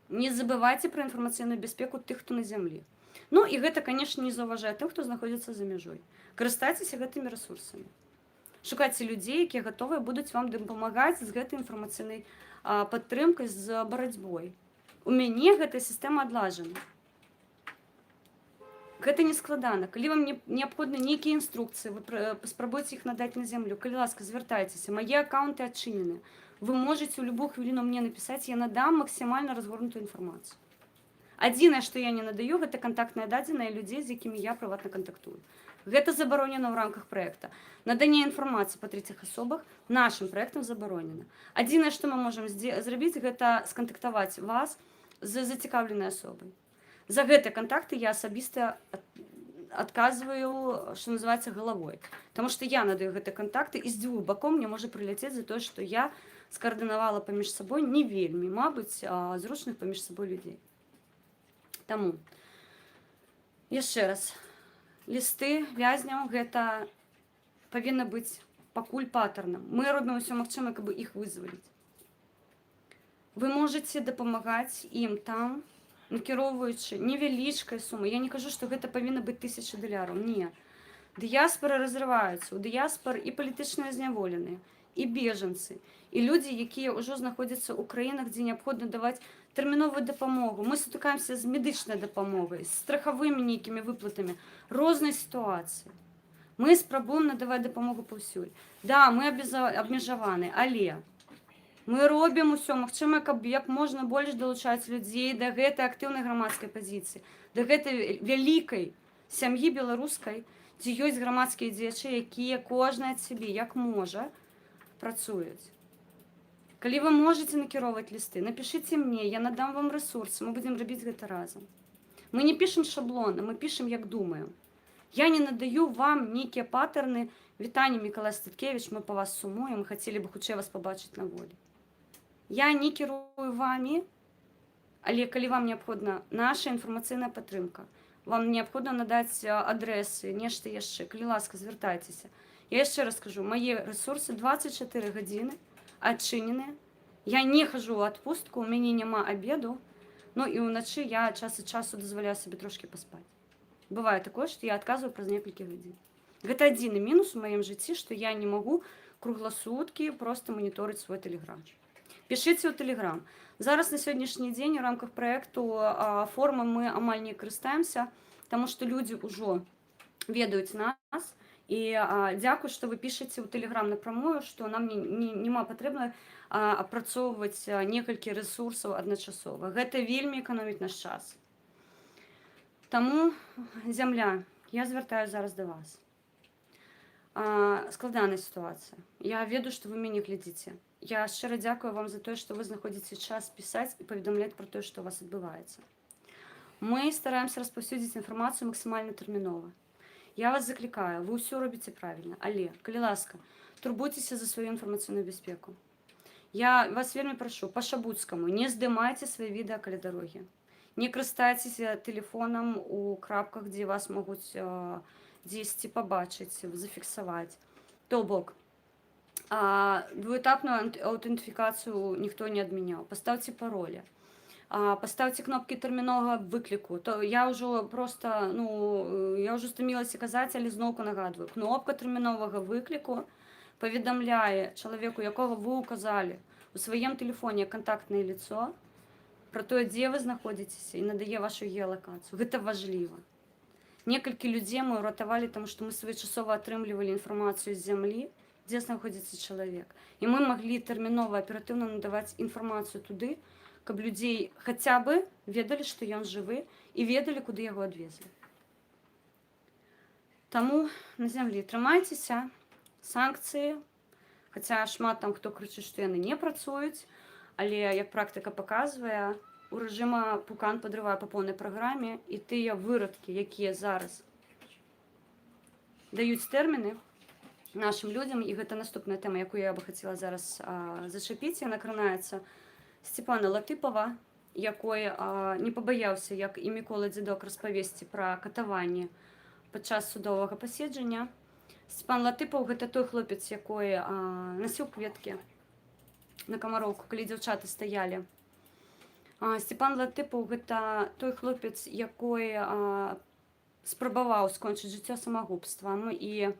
Не забывайце пра інфармацыйную бяспеку тых, хто на зямлі. Ну і гэта, канешне, не заўважае тых, хто знаходзіцца за мяжой. Карыстайцеся гэтымі рэсурсамі. Шукайце людзей, якія гатовыя будуць вам дапамагаць з гэтай інфармацыйнай падтрымкай, з барацьбой. У мяне гэтая сістэма адлажана. Гэта не складана. Калі вам неабходны нейкія інструкцыі, вы паспрабуйце іх надаць на зямлю. Калі ласка, звяртайцеся. Мае аккаунты адчынены. Вы можаце ў любую хвіліну мне напісаць, я надам максімальна разгорнутую інфармацыю. Адзінае, што я не надаю, гэта кантактныя дадзеныя людзей, з якімі я прыватна кантактую. Гэта забаронена ў рамках праекта. Наданне інфармацыі па трэціх асобах нашым праектам забаронена. Адзінае, што мы можам зрабіць, гэта скантактаваць вас з зацікаўленай асобай. За гэтыя кантакты я асабіста адказваю, што называецца, галавой. Таму што я надаю гэтыя кантакты, і з дзвюх бакоў мне можа прыляцець за тое, што я скаардынавала паміж сабой не вельмі, мабыць, зручных паміж сабой людзей. Таму, яшчэ раз, лісты вязняў гэта павінна быць пакуль патэрнам. Мы робім усё магчымае, каб іх вызваліць. Вы можаце дапамагаць ім там, накіроўваючы невялічкай сумы. Я не кажу, што гэта павінна быць $1000. Не. Дыяспары разрываюцца. У дыяспар і палітычныя зняволеныя, і бежанцы, і людзі, якія ўжо знаходзяцца ў краінах, дзе неабходна даваць тэрміновую дапамогу. Мы сутыкаемся з медычнай дапамогай, з страхавымі нейкімі выплатамі, рознай сітуацыі. Мы спрабуем надаваць дапамогу паўсюль. Да, мы абмежаваны, але мы робім усё магчымае, каб як можна больш далучаць людзей да гэтай актыўнай грамадскай пазіцыі, да гэтай вялікай сям'і беларускай, дзе ёсць грамадскія дзеячы, якія кожны ад сябе, як можа, працуюць. Калі вы можаце накіроўваць лісты, напішыце мне, я надам вам рэсурсы, мы будзем рабіць гэта разам. Мы не пішам шаблоны, мы пішам, як думаем. Я не надаю вам нейкія патэрны. Вітанне, Мікалай Статкевіч, мы па вас сумуем, мы хацелі бы хутчэй вас пабачыць на волі. Я не кірую вамі, але калі вам неабходна наша інфармацыйная падтрымка, вам неабходна надаць адрэсы, нешта яшчэ, калі ласка, звяртайцеся. Я яшчэ раз скажу, мае рэсурсы 24 гадзіны адчыненыя. Я не хожу ў адпустку, у мяне няма абеду, ну і ўначы я час ад часу дазваляю сабе трошкі паспаць. Бывае такое, што я адказваю праз некалькі гадзін. Гэта адзіны мінус у маім жыцці, што я не магу кругласуткі проста маніторыць свой тэлеграм. Пішыце ў тэлеграм. Зараз на сённяшні дзень у рамках праекту формы мы амаль не карыстаемся, таму што людзі ўжо ведаюць нас. І дзякуй, што вы пішаце ў тэлеграм напрамую, што нам няма патрэбна апрацоўваць некалькі рэсурсаў адначасова. Гэта вельмі эканоміць наш час. Таму, зямля, я звяртаю зараз да вас. Складаная сітуацыя. Я ведаю, што вы мяне глядзіце. Я шчыра дзякую вам за тое, што вы знаходзіце час пісаць і паведамляць пра тое, што у вас адбываецца. Мы стараемся распаўсюдзіць інфармацыю максімальна тэрмінова. Я вас заклікаю, вы ўсё робіце правільна, але, калі ласка, турбуйцеся за сваю інфармацыйную бяспеку. Я вас вельмі прашу, па-шабуцкаму, не здымайце свае відэа каля дарогі. Не карыстайцеся тэлефонам у крапках, дзе вас могуць дзесьці пабачыць, зафіксаваць. То бок, двуэтапную аўтэнтыфікацыю ніхто не адмяняў. Паставце паролі. Паставце кнопкі тэрміновага выкліку. То я ўжо проста, я ўжо стамілася казаць, але зноўку нагадваю. Кнопка тэрміновага выкліку паведамляе чалавеку, якога вы указалі у сваім тэлефоне кантактнае лицо, пра тое, дзе вы знаходзіцеся, і надае вашу геалакацыю. Гэта важліва. Некалькі людзей мы ўратавалі, таму што мы своечасова атрымлівалі інфармацыю з зямлі, дзе знаходзіцца чалавек. І мы маглі тэрмінова, аператыўна надаваць інфармацыю туды, каб людзей хаця бы ведалі, што ён жывы, і ведалі, куды яго адвезлі. Таму на зямлі трымайцеся, санкцыі, хаця шмат там хто крычыць, што яны не працуюць, але, як практыка паказвае, у рэжыма пукан падрывае па поўнай праграме, і тыя вырадкі, якія зараз даюць тэрміны нашым людзям, і гэта наступная тэма, якую я бы хацела зараз зачапіць, яна кранаецца Степана Латыпова, якой не пабаяўся, як і Мікола Дзядок, распавесці пра катаванне падчас судовага паседжання. Степан Латыпаў – гэта той хлопец, якой насіў кветкі на Камароўку, калі дзяўчаты стаялі. Степан Латыпаў – гэта той хлопец, якой спрабаваў скончыць жыццё самагубствам і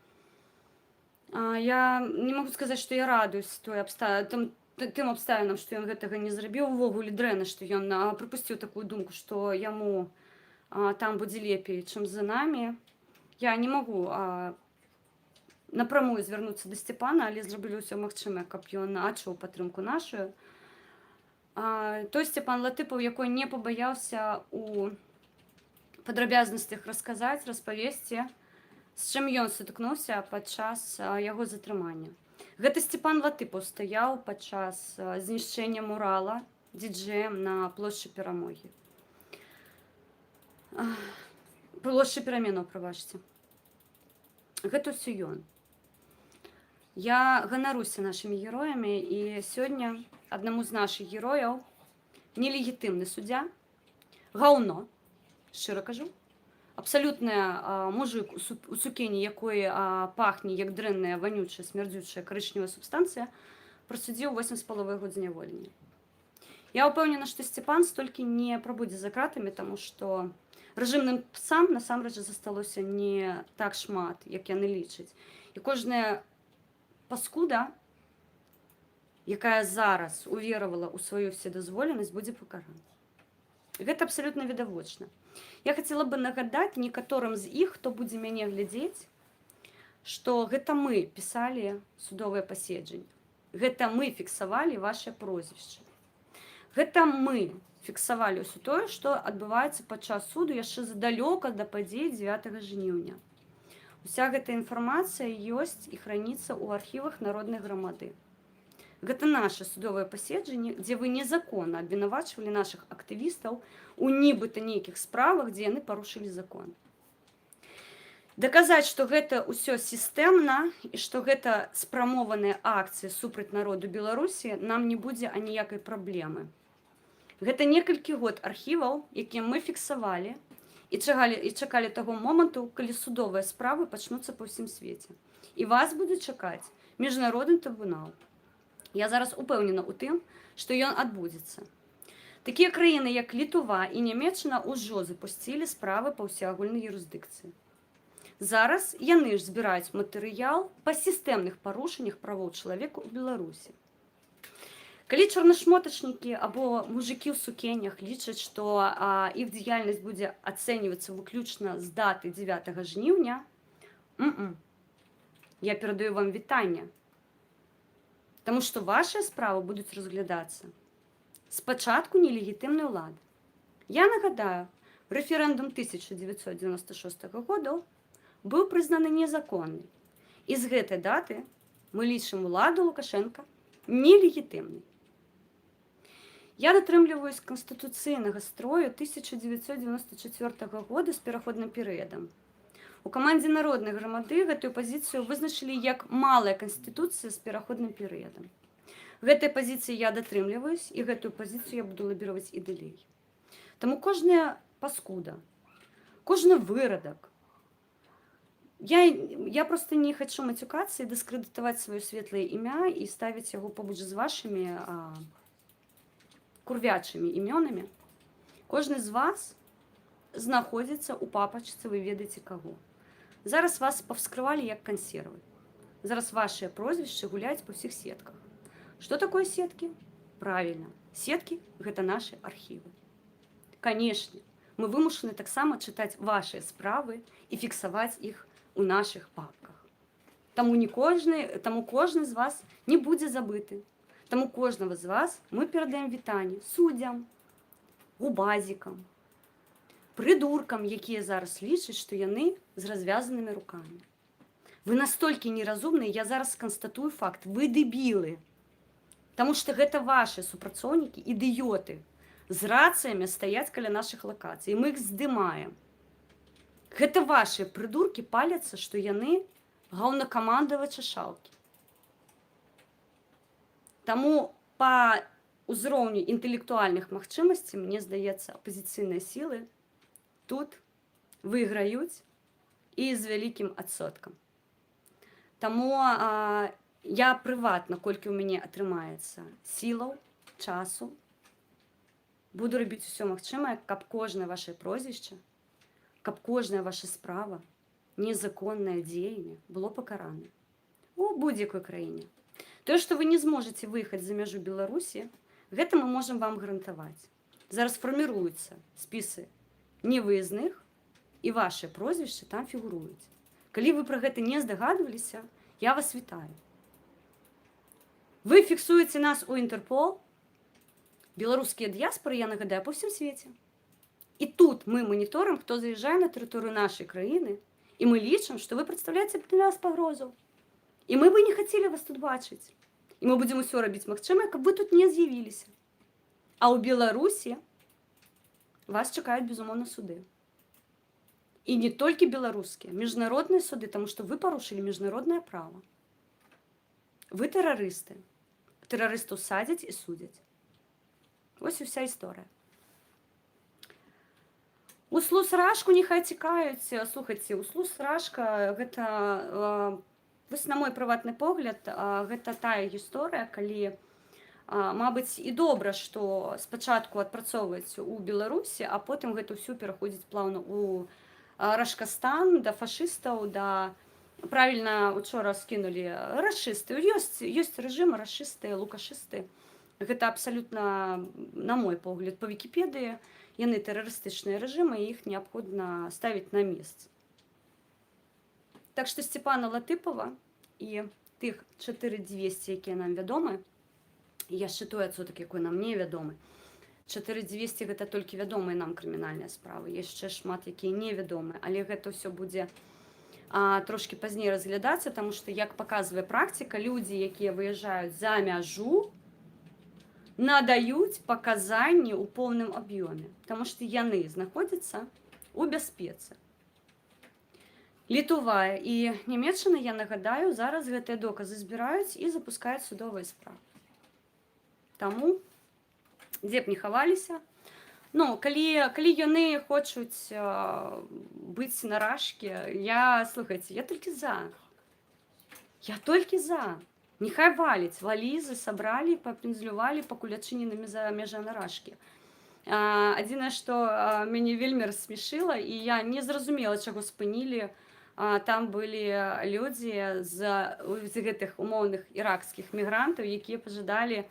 Я не магу сказаць, што я радуюсь тым абставінам, што ён гэтага не зрабіў. Увогуле дрэнна, што ён прыпусціў такую думку, што яму там будзе лепей, чым за намі. Я не магу напрамую звярнуцца да Сцепана, але зраблю ўсё магчымае, каб ён адчуў падтрымку нашую. Той Сцепан Латыпаў, якой не пабаяўся у падрабязнасцях расказаць, распавесці, з чым ён сутыкнуўся падчас яго затрымання. Гэта Сцепан Латыпаў стаяў падчас знішчэння мурала діджэем на плошчы Перамогі. Плошчы Пераменаў, прабачце. Гэта ўсё ён. Я ганаруся нашымі героямі, і сёння аднаму з нашых герояў нелегітымны суддзя, гаўно, шчыра кажу, абсалютны мужик у сукені, якой пахне як дрэнная, ванючая, смярдзючая карычневая субстанцыя, прасудзіў 8,5 год зняволення. Я ўпэўнена, што Сцепан столькі не прабудзе за кратамі, таму што рэжымным псам насамрэч засталося не так шмат, як яны лічаць. І кожная паскуда, якая зараз уверавала ў сваю вседазволенасць, будзе пакарана. Гэта абсалютна відавочна. Я хацела бы нагадаць некаторым з іх, хто будзе мяне глядзець, што гэта мы пісалі судовыя паседжанні. Гэта мы фіксавалі вашае прозвішча. Гэта мы фіксавалі ўсё тое, што адбываецца падчас суду яшчэ задалёка да падзей 9 жніўня. Уся гэта інфармацыя ёсць і храніцца ў архівах Народнай грамады. Гэта наша судовае паседжанне, дзе вы незаконна абвінавачвалі нашых актывістаў у нібыта нейкіх справах, дзе яны парушылі закон. Даказаць, што гэта ўсё сістэмна і што гэта спрамованыя акцыі супраць народу Беларусі, нам не будзе аніякай праблемы. Гэта некалькі год архіваў, якія мы фіксавалі і чакалі таго моманту, калі судовыя справы пачнуцца па ўсім свеце. І вас будзе чакаць міжнародны трыбунал. Я зараз упэўнена ў тым, што ён адбудзецца. Такія краіны, як Літва і Нямецчына, ўжо запусцілі справы па ўсеагульнай юрысдыкцыі. Зараз яны ж збіраюць матэрыял па сістэмных парушэннях правоў чалавека ў Беларусі. Калі чорнашмотачнікі або мужыкі ў сукенях лічаць, што іх дзеяльнасць будзе ацэньвацца выключна з даты 9 жніўня, я перадаю вам вітанне. Таму што вашыя справы будуць разглядацца спачатку нелегітымнай улады. Я нагадаю, рэферэндум 1996 года быў прызнаны незаконны. І з гэтай даты мы лічым уладу Лукашенка нелегітымнай. Я датрымліваюсь канстытуцыйнага строю 1994 года з пераходным перыядам. У камандзе Народнай грамады гэтую пазіцыю вызначылі як малая канстытуцыя з пераходным перыядам. Гэтай пазіцыі я датрымліваюсь, і гэтую пазіцыю я буду лабіраваць і далей. Таму кожная паскуда, кожны вырадак, я проста не хачу мацюкацца і дыскрэдытаваць сваё светлае імя і ставіць яго побач з вашымі курвячымі імёнамі. Кожны з вас знаходзіцца ў папачцы, вы ведаеце каго. Зараз вас павскрывалі як кансервы. Зараз вашыя прозвішчы гуляюць па ўсіх сетках. Што такое сеткі? Правільна, сеткі – гэта нашы архівы. Канешне, мы вымушаны таксама чытаць вашыя справы і фіксаваць іх у нашых папках. Таму кожны з вас не будзе забыты. Таму кожнага з вас мы перадаем вітанне суддзям, губазікам, прыдуркам, якія зараз лічаць, што яны з развязанымі рукамі. Вы настолькі неразумныя, я зараз канстатую факт, вы дэбілы. Таму што гэта вашы супрацоўнікі, ідыёты, з рацыямі стаяць каля нашых лакацый, і мы іх здымаем. Гэта вашыя прыдуркі паляцца, што яны гаўнакамандавача шалкі. Таму па ўзроўню інтэлектуальных магчымасцей, мне здаецца, апазіцыйныя сілы тут выйграюць і з вялікім адсоткам. Таму я прыватна, колькі ў мяне атрымаецца сілаў, часу, буду рабіць усё магчымае, каб кожнае вашае прозвішча, каб кожная ваша справа, незаконнае дзеянне было пакарана. у будь-якой краіне. Тое, што вы не зможаце выехаць за мяжу Беларусі, гэта мы можам вам гарантаваць. Зараз фарміруюцца спісы невыязных, і вашы прозвішчы там фігуруюць. Калі вы пра гэта не здагадваліся, я вас вітаю. Вы фіксуеце нас у Інтэрпол, беларускія дыяспоры, я нагадаю, па ўсім свеце. І тут мы маніторым, хто заязджае на тэрыторыю нашай краіны, і мы лічым, што вы прадстаўляеце для нас пагрозу. І мы бы не хацелі вас тут бачыць. І мы будзем усё рабіць магчымае, каб вы тут не з'явіліся. А ў Беларусі вас чакаюць, безумоўна, суды. І не толькі беларускія, міжнародныя суды, таму што вы парушылі міжнароднае права. Вы тэрарысты. Тэрарыстаў садзяць і судзяць. Вось і ўся гісторыя. Услуг-Рашку нехай цікаюць. Слухайце, Услуг-Рашка гэта, вось на мой прыватны погляд, гэта тая гісторыя, калі, мабыць, і добра, што спачатку адпрацоўваць у Беларусі, а потым гэта ўсё пераходзіць плаўна ў Рашкастан, да фашыстаў, да... Правільна учора скінулі рашысты. Ёсць рэжымы рашысты, лукашысты. Гэта абсалютна, на мой погляд, па Вікіпедыі, яны тэрарыстычныя рэжымы, і іх неабходна ставіць на месцы. Так што Сцепана Латыпова і тых 4200, якія нам вядомы, яшчэ той адсотак, якой нам не вядомы, 4200 гэта толькі вядомыя нам крымінальныя справы, яшчэ шмат, якія невядомыя, але гэта ўсё будзе трошки пазней разглядацца, таму што, як паказвае практыка, людзі, якія выязджаюць за мяжу, надаюць паказанні ў поўным аб'ёме, таму што яны знаходзяцца ў бяспецы. Літва і Нямецчына, я нагадаю, зараз гэтыя доказы збіраюць і запускаюць судовыя справы. Таму, дзе б не хаваліся, ну, калі яны хочуць быць на Рашкі, слухайце, я толькі за. Я толькі за. Нехай валіць, валізы сабралі, папензлювалі, пакуль адчыненымі за мяжа на Рашкі. Адзінае, што мяне вельмі рассмешыла, і я не зразумела, чаго спынілі. Там былі людзі з гэтых умоўных іракскіх мігрантаў, якія пажадалі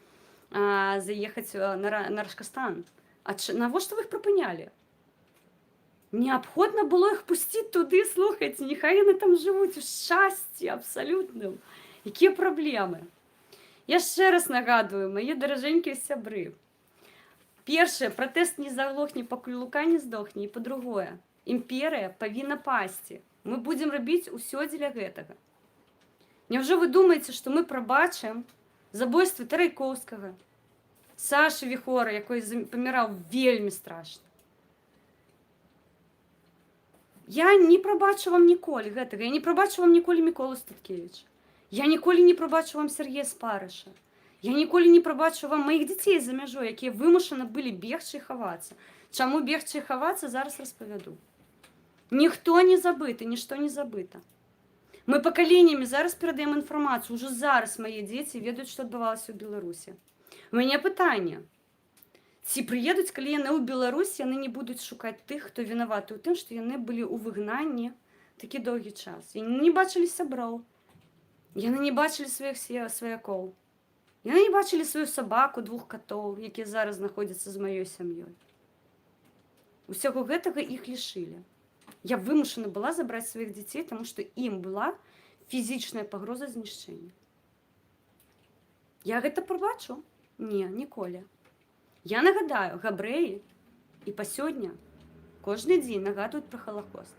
заехаць на Рашкастан. А навошта вы іх прыпынялі? Неабходна было іх пусціць туды, слухайце, нехай яны там жывуць у шчасці абсалютным. Якія праблемы? Яшчэ раз нагадваю, мае даражэнькія сябры. Першае, пратэст не заглохне, пакуль Лука не здохне. І па-другое, імперыя павінна пасці. Мы будзем рабіць усё дзеля гэтага. Няўжо вы думаеце, што мы прабачым забойствы Тарайкоўскага, Сашы Віхора, якой паміраў вельмі страшна. Я не прабачу вам ніколі гэтага. Я не прабачу вам ніколі Міколу Статкевіча. Я ніколі не прабачу вам Сергея Спарыша. Я ніколі не прабачу вам маіх дзяцей за мяжой, якія вымушаны былі бегчы і хавацца. Чаму бегчы і хавацца, зараз распавяду. Ніхто не забыты, нішто не забыта. Мы пакаленнямі зараз перадаем інфармацыю. Ужо зараз мае дзеці ведаюць, што адбывалася ў Беларусі. У мяне пытанне. Ці прыедуць, калі яны ў Беларусі, яны не будуць шукаць тых, хто вінаваты ў тым, што яны былі ў выгнанні такі доўгі час. Яны не бачылі сяброў. Яны не бачылі сваіх сваякоў. Яны не бачылі сваю сабаку, 2 катоў, якія зараз знаходзяцца з маёй сям'ёй. Усяго гэтага іх лішылі. Я вымушана была забраць сваіх дзяцей, таму што ім была фізічная пагроза знішчэння. Я гэта прабачу? Не, ніколі. Я нагадаю, габрэі і па сёння кожны дзень нагадваюць пра Халакост.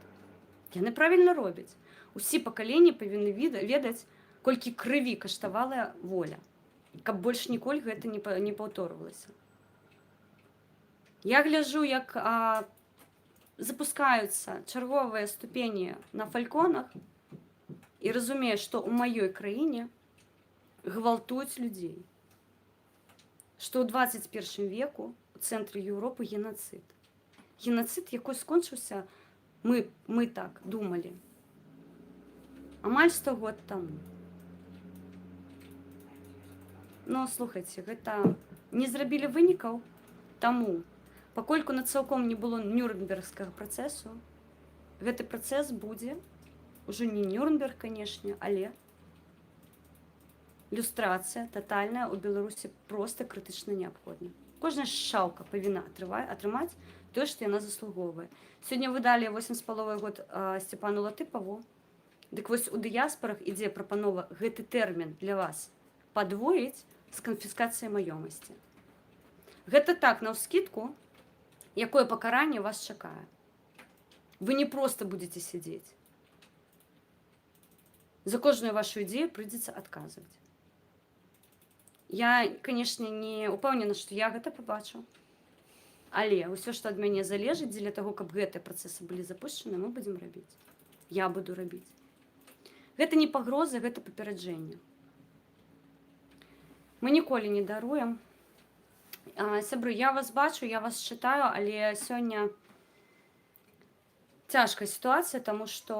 Яны правільна робяць. Усе пакаленні павінны ведаць, колькі крыві каштавала воля, каб больш ніколі гэта не паўторвалася. Я гляджу, як запускаюцца чарговыя ступені на фальконах і разумею, што ў маёй краіне гвалтуюць людзей. Што ў 21 веку у цэнтры Еўропы генацыд. Генацыд, якой скончыўся, мы так думалі, амаль 100 год таму. Но, слухайце, гэта не зрабілі вынікаў, таму, пакольку над цалком не было Нюрнбергскага працэсу, гэты працэс будзе, ужо не Нюрнберг, канешне, але люстрацыя татальная ў Беларусі проста крытычна неабходна. Кожная шалка павінна атрымаць тое, што яна заслугоўвае. Сёння вы далі 8,5 год Сцепану Латыпаву. Дык вось у дыяспарах ідзе прапанова гэты тэрмін для вас падвоіць з канфіскацыяй маёмасці. Гэта так, наўскідку, якое пакаранне вас чакае. Вы не проста будзеце сядзець. За кожную вашу ідзею прыйдзецца адказваць. Я, канешне, не ўпэўнена, што я гэта пабачу. Але ўсё, што ад мяне залежыць, дзеля таго, каб гэтыя працэсы былі запушчаны, мы будзем рабіць. Я буду рабіць. Гэта не пагроза, гэта папераджэнне. Мы ніколі не даруем. Сябры, я вас бачу, я вас чытаю, але сёння цяжкая сітуацыя, таму што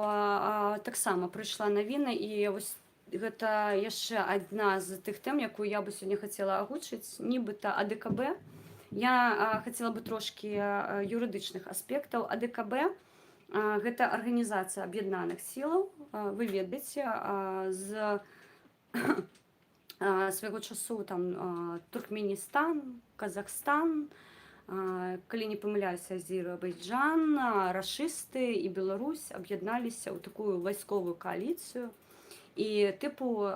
таксама прыйшла навіна, і вось гэта яшчэ адна з тых тэм, якую я бы сёння хацела агучыць, нібыта АДКБ. Я хацела бы трошкі юрыдычных аспектаў. АДКБ – гэта арганізацыя аб'яднаных сілаў, вы ведаеце, з свайго часу там Туркменістан, Казахстан, калі не памыляюся, Азербайджан, рашысты і Беларусь аб'ядналіся ў такую вайсковую кааліцыю і тыпу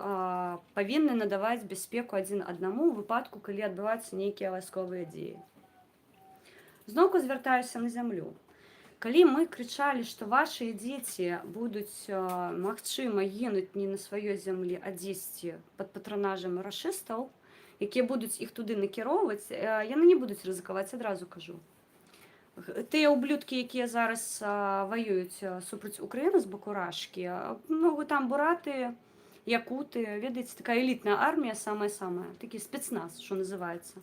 павінны надаваць бяспеку адзін аднаму ў выпадку, калі адбываюцца нейкія вайсковыя дзеі. Зноўку звяртаюся на зямлю. Калі мы крычалі, што вашыя дзеці будуць, магчыма, гінуць не на сваёй зямлі, а дзесьці пад патранажам рашыстаў, якія будуць іх туды накіроўваць, яны не будуць рызыкаваць, адразу кажу. Тыя ублюдкі, якія зараз ваююць супраць Украіны з боку рашкі, ну, там бураты, якуты, ведаеце, такая элітная армія, самая-самая, такі спецназ, што называецца.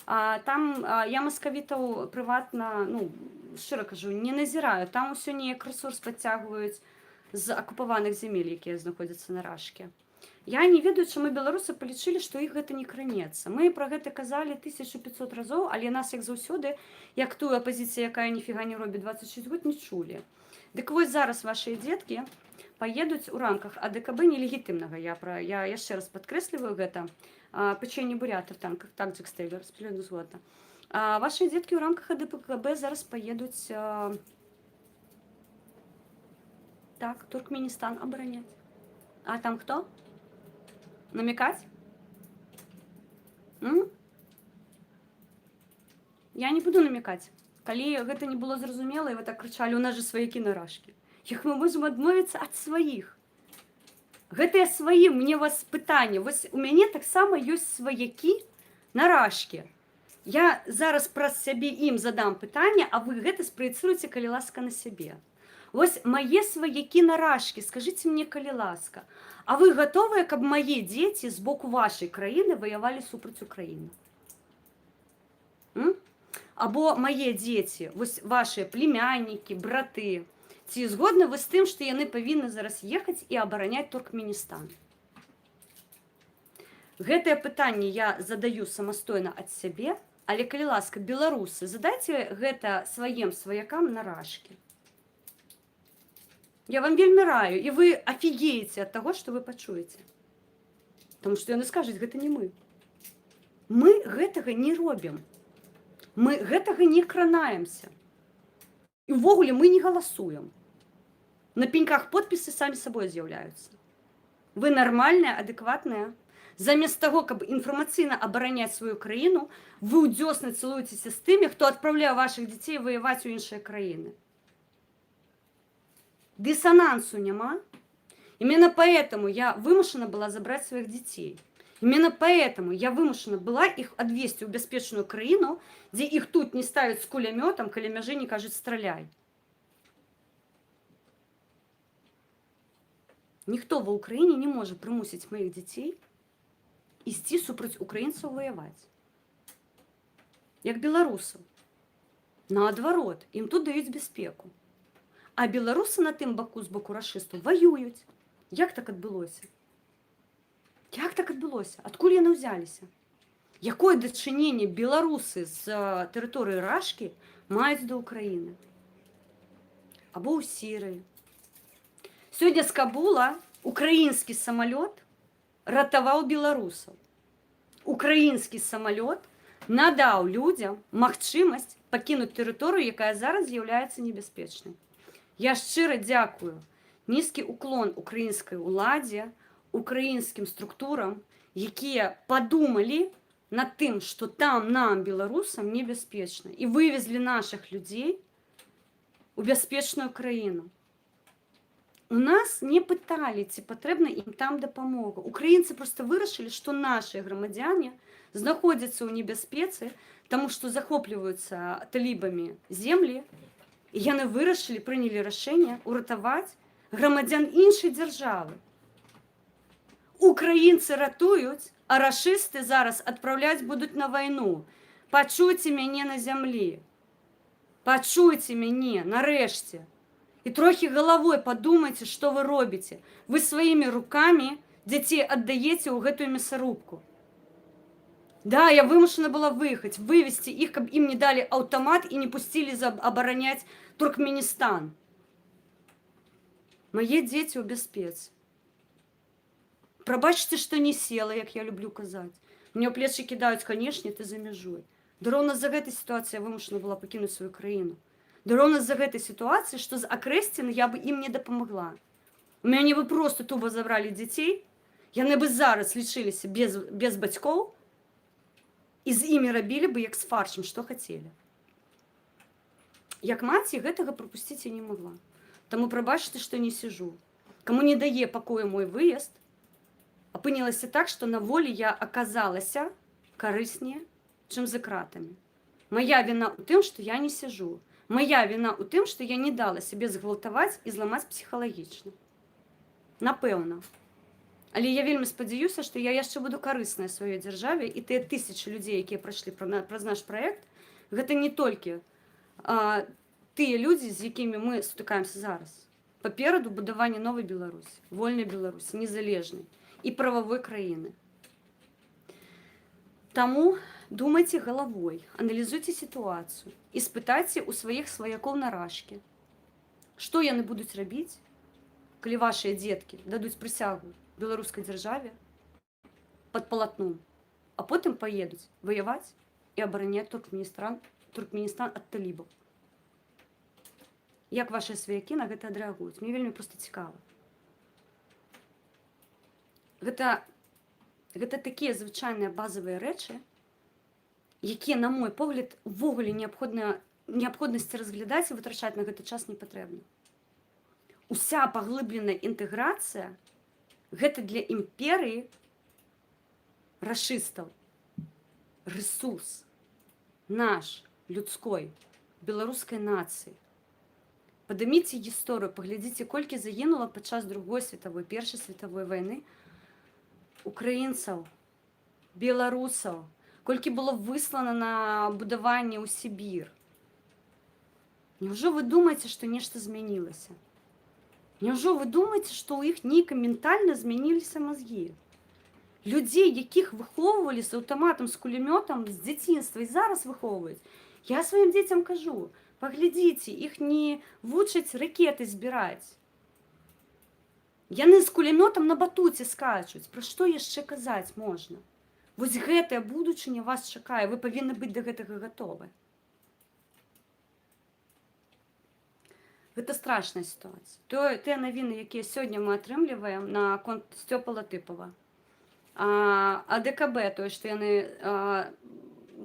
Там я маскавітаў прыватна, ну, шчыра кажу, не назіраю, там усё неяк рэсурс падцягваюць з акупаваных зямель, якія знаходзяцца на рашкі. Я не ведаю, чаму беларусы палічылі, што іх гэта не кранецца. Мы пра гэта казалі 1500 разоў, але нас, як заўсёды, як тую апазіцыю, якая ніфіга не робіць 26 год, не чулі. Дык вось зараз вашыя дзеткі паедуць у рамках АДКБ нелегітымнага. Я яшчэ раз падкрэсліваю гэта. Печенье бурятов, там, так, Джек Стейлер, абсолютно згодна. Ваші дзеткі ў рамках АДКБ зараз паедуць так, Туркменістан абараняць. А там хто? Намекаць? Я не буду намекаць. Калі гэта не было зразумела, і вы так крычалі, у нас же сваякі на рашкі. Як мы можам адмовіцца ад сваіх? Гэтыя свае, мне вас пытанне. Вось у мяне таксама ёсць сваякі на рашкі. Я зараз праз сябе ім задам пытанне, а вы гэта спраецыруеце, калі ласка, на сябе. Вось мае сваякі на рашкі, скажыце мне, калі ласка, а вы гатовыя, каб мае дзеці з боку вашай краіны ваявалі супраць Украіны? Або мае дзеці, вось вашыя племяннікі, браты, ці згодны вы з тым, што яны павінны зараз ехаць і абараняць Туркменістан? Гэтае пытанне я задаю самастойна ад сябе, але, калі ласка, беларусы, задайце гэта сваім сваякам на рашкі. Я вам вельмі раю, і вы афігееце ад таго, што вы пачуеце. Таму што яны скажуць, гэта не мы. Мы гэтага не робім. Мы гэтага не кранаемся. І ўвогуле мы не галасуем. На пеньках подпісы самі сабой з'яўляюцца. Вы нармальныя, адэкватныя. Замест таго, каб інфармацыйна абараняць сваю краіну, вы ў дзёсны цылуецеся з тымі, хто адпраўляе вашых дзяцей ваяваць у іншыя краіны. Диссонансу няма. Именно поэтому я вымушена была забрать своих детей. Именно поэтому я вымушена была их отвезти в бяспечную краіну, где их тут не ставят с кулеметом, каля мяжы не кажуць стреляй. Ніхто ва Украине не может прымусіць моих детей ісці супраць украінцаў воевать. Як беларусаў. Наадварот, ім тут даюць бяспеку. А беларусы на тым баку з боку рашыстаў ваююць. Як так адбылося? Як так адбылося? Адкуль яны ўзяліся? Якое дачыненне беларусы з тэрыторыі рашкі маюць да Украіны? Або ў Сірыі. Сёння з Кабула украінскі самалёт ратаваў беларусаў. Украінскі самалёт надаў людзям магчымасць пакінуць тэрыторыю, якая зараз з'яўляецца небяспечнай. Я шчыра дзякую, нізкі уклон украінскай уладзе, украінскім структурам, якія падумалі над тым, што там нам, беларусам, небяспечна, і вывезлі нашых людзей у бяспечную краіну. У нас не пыталі, ці патрэбна ім там дапамога. Украінцы проста вырашылі, што нашы грамадзяне знаходзяцца ў небяспецы, таму што захопліваюцца талібамі землі, і яны вырашылі, прынялі рашэнне уратаваць грамадзян іншай дзяржавы. Украінцы ратуюць, а рашысты зараз адпраўляць будуць на вайну. Пачуйце мяне на зямлі. Пачуйце мяне, нарэшце. І трохі галавой падумайце, што вы робіце. Вы сваімі рукамі дзяцей аддаеце ў гэтую мясарубку. Да, я вымушана была выехаць, вывезці іх, каб ім не далі аўтамат і не пусцілі абараняць Туркменістан. Мае дзеці ў бяспецы. Прабачце, што не села, як я люблю казаць. Мне ў плечы кідаюць, канешне, ты за мяжой. Да роўна з-за гэтай сітуацыі я вымушана была пакінуць сваю краіну. Да роўна з-за гэтай сітуацыі, што з акрэсціны я бы ім не дапамагла. У мяне бы проста туба забралі дзяцей, яны бы зараз лічыліся без бацькоў, і з імі рабілі бы, як з фаршем, што хацелі. Як маці гэтага прапусціць я не магла. Таму прабачце, што не сижу. Каму не дае пакою мой выезд, апынілася так, што на волі я аказалася карыснее, чым за кратамі. Моя віна ў тым, што я не сижу. Моя віна ў тым, што я не дала сябе згвалтаваць і зламаць псіхалагічна. Напэўна. Але я вельмі спадзяюся, што я яшчэ буду карысная сваёй дзяржаве, і тыя тысячы людзей, якія прайшлі праз наш праект, гэта не толькі тыя людзі, з якімі мы сутыкаемся зараз. Папераду будаванне новай Беларусі, вольнай Беларусі, незалежнай і прававой краіны. Таму думайце галавой, аналізуйце сітуацыю і спытайце ў сваіх сваякоў наражкі, што яны будуць рабіць, калі вашыя дзеткі дадуць прысягу беларускай дзяржаве пад палатном, а потым паедуць ваяваць і абараняць Туркменістан ад талібаў. Як вашыя сваякі на гэта адрэагуюць? Мне вельмі проста цікава. Гэта такія звычайныя базавыя рэчы, якія, на мой погляд, увогуле неабходнасці разглядаць і вытрачаць на гэты час не патрэбна. Уся паглыбленая інтэграцыя гэта для імперыі рашыстаў рэсурс наш, людской, беларускай нацыі. Падыміце гісторыю, паглядзіце, колькі загінула падчас Другой светавой, Першай светавой вайны украінцаў, беларусаў, колькі было выслана на будаванне ў Сібір. Няўжо вы думаеце, што нешта змянілася? Няўжо вы думаеце, што ў іх нейка ментальна змяніліся мазгі? Людзей, якіх выхоўвалі з аўтаматам, з кулемётам, з дзяцінства і зараз выхоўваюць. Я сваім дзецям кажу, паглядзіце, іх не вучаць ракеты збіраць. Яны з кулемётам на батуце скачуць. Пра што яшчэ казаць можна? Вось гэтая будучыня вас чакае, вы павінны быць да гэтага гатовы. Гэта страшная сітуацыя. Тыя навіны, якія сёння мы атрымліваем на конт Сцёпа Латыпава, АДКБ, тое, што яны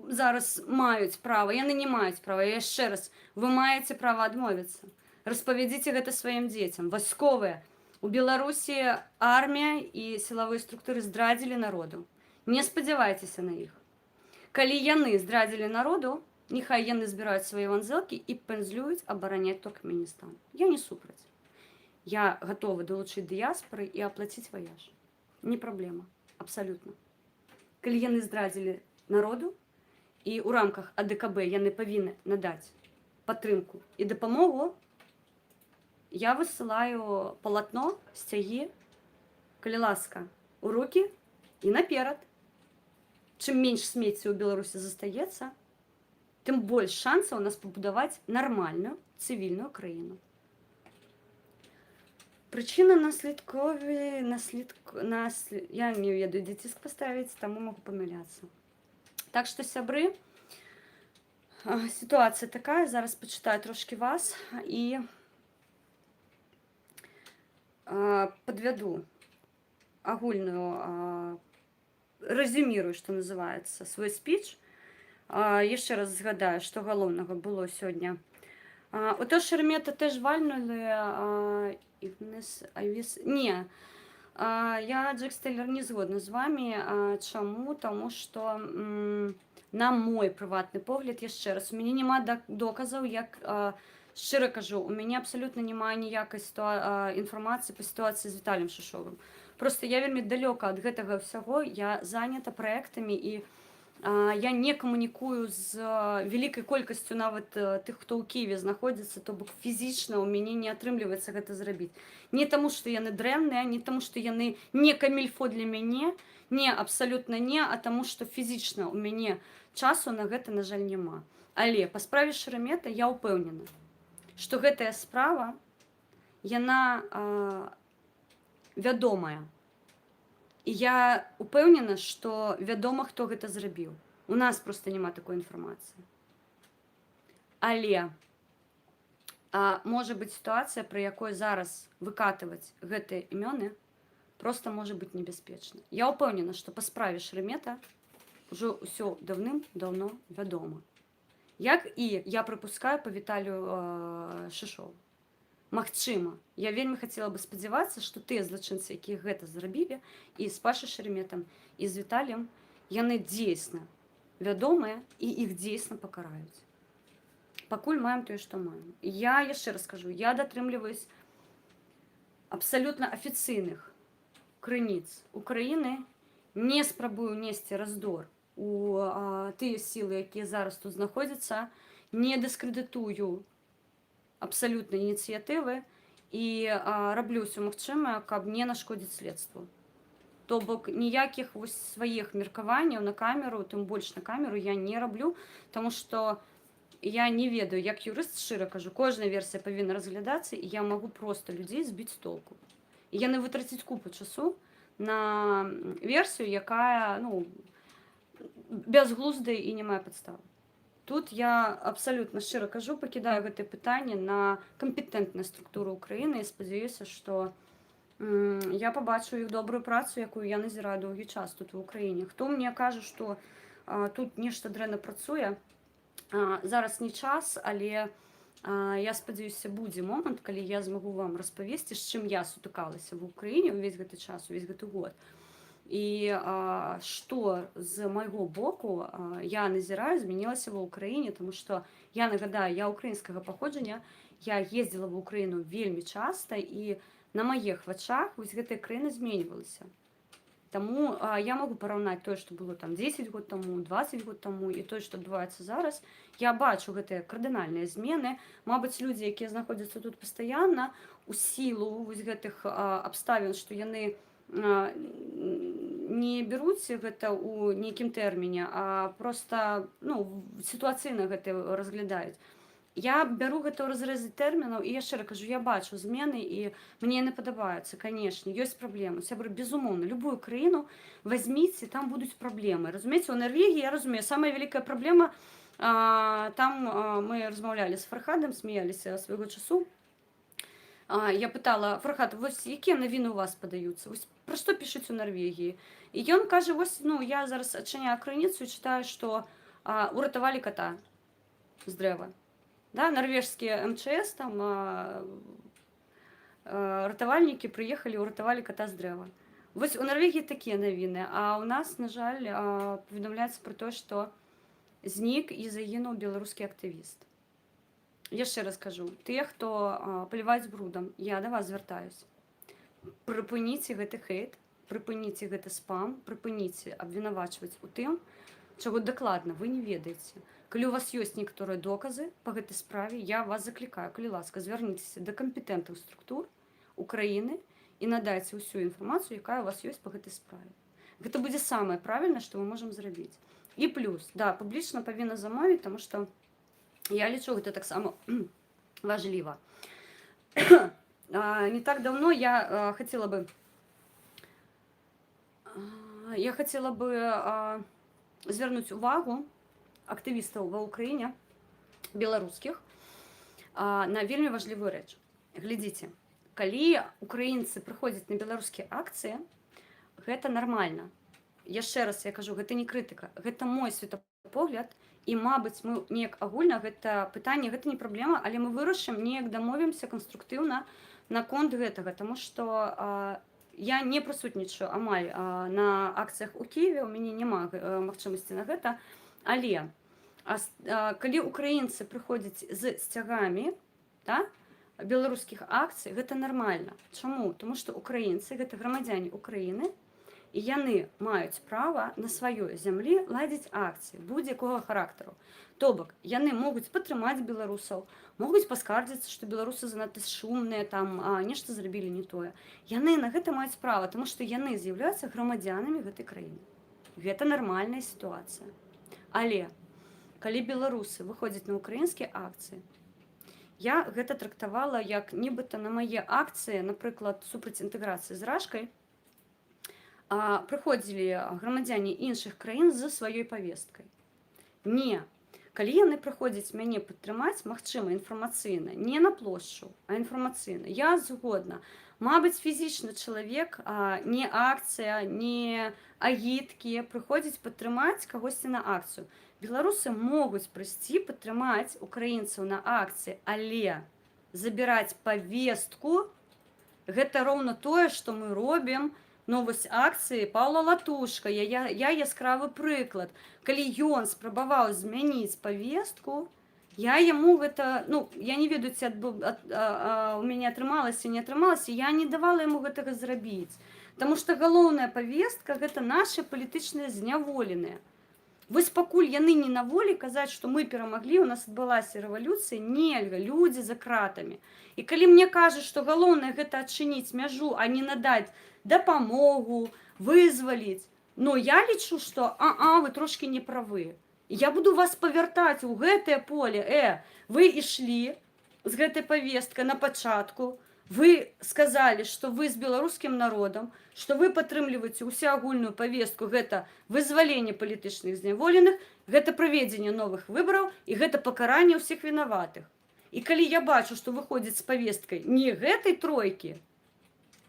зараз маюць права, яны не маюць права. Яшчэ раз, вы маеце права адмовіцца. Распавядзіце гэта сваім дзецям. Вайсковыя у Беларусі армія і сілавыя структуры здрадзілі народу. Не спадзявайцеся на іх. Калі яны здрадзілі народу, няхай яны збіраюць свае ванзэлкі і пэнзлююць абараняць Туркменістан. Я не супраць. Я гатовы далучыць дыяспоры і аплаціць ваяж. Не праблема. Абсалютна. Калі яны здрадзілі народу, і ў рамках АДКБ яны павінны надаць падтрымку і дапамогу, я высылаю палатно, сцягі, калі ласка, у рукі і наперад. Чым менш смецця ў Беларусі застаецца, тым больш шансаў у нас пабудаваць нармальную цывільную краіну. Причинно-наслідкові, я не веду, де тиск поставити, тому можу помилятися. Так що, сябри, ситуація така, зараз почитаю трошки вас і подведу огульную, резюмирую, что называется, свой спіч. Ще раз згадаю, що головного було сьогодні. Ото Шеремета теж вальнули, ні, я, Джек Стеллер, не згодна з вами. Чому? Тому що, на мой приватний погляд, я ще раз, у мене немає доказів, як, щиро кажу, у мене абсолютно немає ніякої інформації по ситуації з Віталієм Шишовим. Просто я вельми далека від гэтага всього, я зайнята проектами і я не камунікую з вялікай колькасцю нават тых, хто ў Киеве знаходзіцца, то бок фізічна ў мяне не атрымліваецца гэта зрабіць. Не таму, што яны дрэнныя, не таму, што яны не камільфо для мяне, не, абсалютна не, а таму, што фізічна ў мяне часу на гэта, на жаль, няма. Але па справе Шеремета я ўпэўнена, што гэтая справа, яна вядомая. І я упэўнена, што вядома, хто гэта зрабіў. У нас проста няма такой інфармацыі. Але можа быць сітуацыя, пры якой зараз выкатываць гэтыя імёны, проста можа быць небяспечна. Я ўпэўнена, што па справе Шеремета ўжо ўсё даўным-даўно вядома. Як і я прыпускаю па Віталію Шишову. Магчыма, я вельмі хацела бы спадзявацца, што тыя злачынцы, якія гэта зрабілі, і з Пашай Шереметам, і з Віталіем, яны дзейсна вядомыя і іх дзейсна пакараюць. Пакуль маем тое, што маем. Я яшчэ раз скажу, я датрымліваюсь абсалютна афіцыйных крыніц Украіны, не спрабую несці раздор у тыя сілы, якія зараз тут знаходзяцца, не дыскрэдытую абсалютна ініцыятывы і раблю ўсё магчымае, каб не нашкодзіць следству. То бок ніякіх сваіх меркаванняў на камеру, тым больш на камеру я не раблю, таму што я не ведаю, як юрыст, шчыра кажу, кожная версія павінна разглядацца, і я магу проста людзей збіць з толку. І яны вытрацяць купу часу на версію, якая, бязглуздая і не мае падставы. Тут я абсалютна шчыра кажу, пакідаю гэтае пытанне на кампетэнтныя структуры Украіны і спадзяюся, што я пабачу іх добрую працу, якую я назіраю доўгі час тут у Украіне. Хто мне кажа, што тут нешта дрэнна працуе, зараз не час, але я спадзяюся, будзе момант, калі я змагу вам распавесці, з чым я сутыкалася в Украіне ўвесь гэты час, увесь гэты год. І што з майго боку я назіраю, змянілася ва ўкраіне, тому што я нагадаю, я украінскага паходжання, я ездзіла ва ўкраіну вельмі часта, і на маіх вачах вось гэтая краіна зменьвалася. Таму я магу параўнаць тое, што было там 10 год таму, 20 год таму, і тое, што адбываецца зараз. Я бачу гэтыя кардынальныя змены. Мабыць, людзі, якія знаходзяцца тут пастаянна, у сілу вось гэтых абставін, што яны не бяруць гэта ў нейкім тэрміне, а проста сітуацыйна гэта разглядаюць. Я бяру гэта ў разрэзе тэрмінаў, і я шчыра кажу, я бачу змены, і мне яны падабаюцца, канешне, ёсць праблемы. Сябры, безумоўна, любую краіну вазьміце, там будуць праблемы. Разумееце, у Норвегіі, я разумею, самая вялікая праблема, там мы размаўлялі з Фархадам, смяяліся свайго часу. Я пытала, Фархад, вось якія навіны у вас падаюцца? Вось пра што пішуць у Норвегіі? І ён кажа, вось, я зараз адчыняю крыніцу і чытаю, што уратавалі кота з дрэва. Да, норвежскія МЧС, там ратавальнікі прыехалі, уратавалі кота з дрэва. Вось у Норвегіі такія навіны, а у нас, на жаль, паведамляецца пра тое, што знік і загінуў беларускі актывіст. Яшчэ раз кажу, тыя, хто паліваюць брудам, я да вас звяртаюсь. Прыпыніце гэты хейт, прыпыніце гэты спам, прыпыніце абвінавачваць у тым, чаго дакладна вы не ведаеце. Калі у вас ёсць некаторыя доказы па гэтай справе, я вас заклікаю, калі ласка, звярніцеся да кампетэнтных структур Украіны і надайце ўсю інфармацыю, якая у вас ёсць па гэтай справе. Гэта будзе самае правільнае, што мы можам зрабіць. І плюс, да, публічна павінна замовіць, таму што я лічу, гэта таксама важліва. Не так давно я хотела бы звярнуць увагу актывістаў ва Ўкраіне, беларускіх, на вельмі важлівую рэч. Глядзіце, калі украінцы прыходзяць на беларускія акцыі, гэта нармальна. Яшчэ раз я кажу, гэта не крытыка, гэта мой светапогляд, і, мабыць, мы неяк агульна гэта пытанне, гэта не праблема, але мы вырашым, неяк дамовімся канструктыўна наконт гэтага, таму што я не прысутнічаю амаль на акцыях у Кіеве, у мяне няма магчымасці на гэта, але калі украінцы прыходзяць з сцягамі, беларускіх акцый, гэта нармальна. Чаму? Таму што украінцы гэта грамадзяне Украіны, і яны маюць права на сваёй зямлі ладзіць акцыі будь-якога характару. То бок, яны могуць падтрымаць беларусаў, могуць паскардзіцца, што беларусы занадта шумныя, там нешта зрабілі не тое. Яны на гэта маюць права, таму што яны з'яўляюцца грамадзянамі гэтай краіны. Гэта нармальная сітуацыя. Але калі беларусы выходзяць на ўкраінскія акцыі, я гэта трактавала як нібыта на мае акцыі, напрыклад, супраць інтэграцыі з Рашкай, прыходзілі грамадзяне іншых краін з сваёй павесткай. Не. Калі яны прыходзяць мяне падтрымаць, магчыма, інфармацыйна, не на плошчу, а інфармацыйна, я згодна. Мабыць, фізічны чалавек, не акцыя, не агіткі, прыходзіць падтрымаць кагосьці на акцыю. Беларусы могуць прыйсці падтрымаць украінцаў на акцыі, але забіраць павестку гэта роўна тое, што мы робім. Ну, вось акцыі Паўла Латушка, я яскравы прыклад. Калі ён спрабаваў змяніць павестку, я яму гэта, я не ведаю, ці у мяне атрымалася, не атрымалася, я не давала яму гэтага зрабіць. Таму што галоўная павестка гэта нашы палітычныя зняволеныя. Вось пакуль яны не на волі казаць, што мы перамаглі, у нас адбылася рэвалюцыя, нельга, людзі за кратамі. І калі мне кажуць, што галоўнае гэта адчыніць мяжу, а не надаць дапамогу, вызваліць, я лічу, што вы трошкі не правы. Я буду вас павяртаць у гэтае поле. Вы ішлі з гэтай павесткай на пачатку, вы сказалі, што вы з беларускім народам, што вы падтрымліваеце ўсеагульную павестку, гэта вызваленне палітычных зняволеных, гэта праведзенне новых выбараў і гэта пакаранне ўсіх вінаватых. І калі я бачу, што выходзіць з павесткай не гэтай тройкі,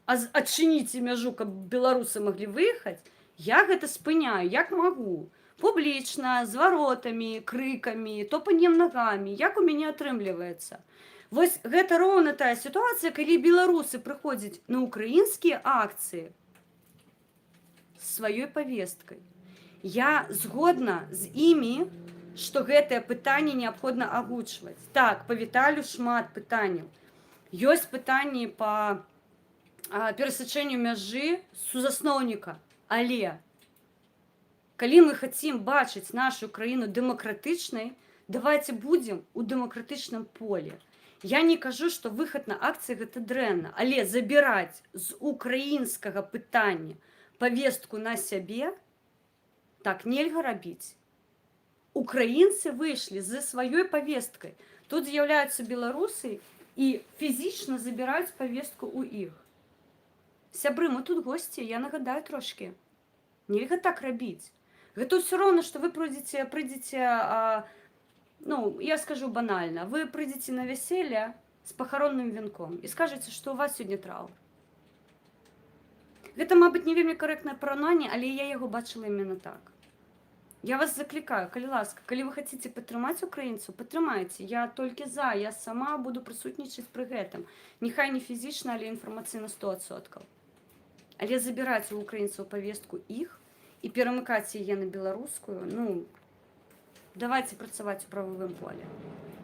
а адчыніце мяжу, каб беларусы маглі выехаць, я гэта спыняю, як магу. Публічна, з варотамі, крыкамі, топаннем нагамі, як у мяне атрымліваецца. Вось гэта роўна тая сітуацыя, калі беларусы прыходзяць на ўкраінскія акцыі з сваёй павесткай. Я згодна з імі, што гэтае пытанне неабходна агучваць. Так, па Віталю шмат пытанняў. Ёсць пытанні па перасячэнню мяжы сузасноўніка. Але калі мы хацім бачыць нашу краіну дэмакратычнай, давайце будзем у дэмакратычным полі. Я не кажу, што выхад на акцыі гэта дрэнна, але забіраць з украінскага пытання павестку на сябе так нельга рабіць. Украінцы выйшлі з сваёй павесткай. Тут з'яўляюцца беларусы і фізічна забіраюць павестку ў іх. Сябры, мы тут госці, я нагадаю трошкі. Нельга так рабіць. Гэта ўсё роўна, што вы прыйдзеце, я скажу банальна, вы прыйдзеце на вяселле з пахаронным венком і скажаце, што ў вас сёння траур. Гэта, мабыць, не вельмі карэктнае параўнанне, але я яго бачыла іменно так. Я вас заклікаю, калі ласка, калі вы хацеце падтрымаць украінцаў, падтрымайце. Я толькі за, я сама буду прысутнічаць пры гэтым. Няхай не фізічна, але інфармацыйна 100%. Але забіраць у украінцаў павестку іх і перамыкаць яе на беларускую, давайте працаваць у прававым поле.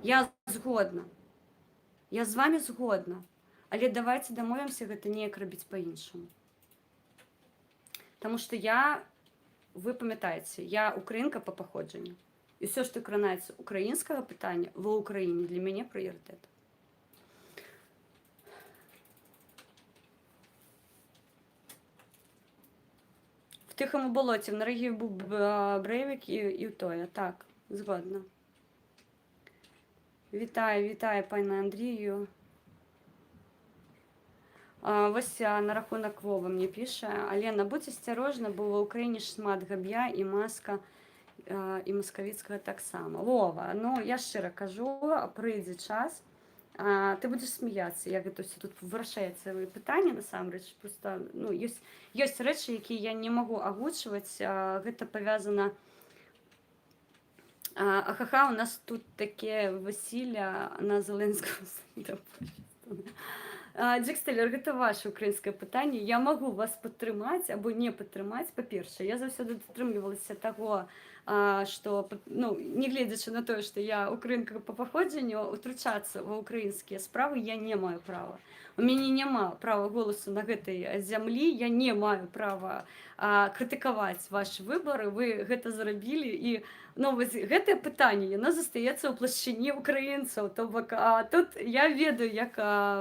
Я згодна. Я з вами згодна. Але давайте дамовімся гэта неяк рабіць па-іншаму. Таму што вы памятаеце, я украінка па паходжанню. І ўсё, што кранаецца украінскага пытання ва ўкраіне, для мяне прыярытэт. В тихому болоті, в Нарогів був Брейвік і Тоя. Так, згодна. Вітаю, пане Андрію. Вось на рахунак Вова мне піша: Алена, будь асцярожна, бо ва ўкраіне шмат габ'я і маска і маскавіцкага таксама. Вова, ну я шчыра кажу, прыйдзе час, ты будзеш смяяцца, як гэта ўсё тут вырашаецца пытанне насамрэч. Просто ну, ёсць рэчы, якія я не магу агучваць, гэта павязана. Ахаха, у нас тут таке весілля на Зеленського. Джекстеллер, гэта ваше украінскае пытанне. Я магу вас падтрымаць або не падтрымаць. Па-першае, я заўсёды дотрымлівалася таго, што ну, не гледзячы на тое, што я украінка па паходжанню, утручацца ва ўкраінскія справы я не маю права. У мяне няма права голасу на гэтай зямлі, я не маю права крытыкаваць вашы выбары, вы гэта зрабілі, і ну, вось гэтае пытанне, яно застаецца ў плашчыні украінцаў. То бок тут я ведаю, як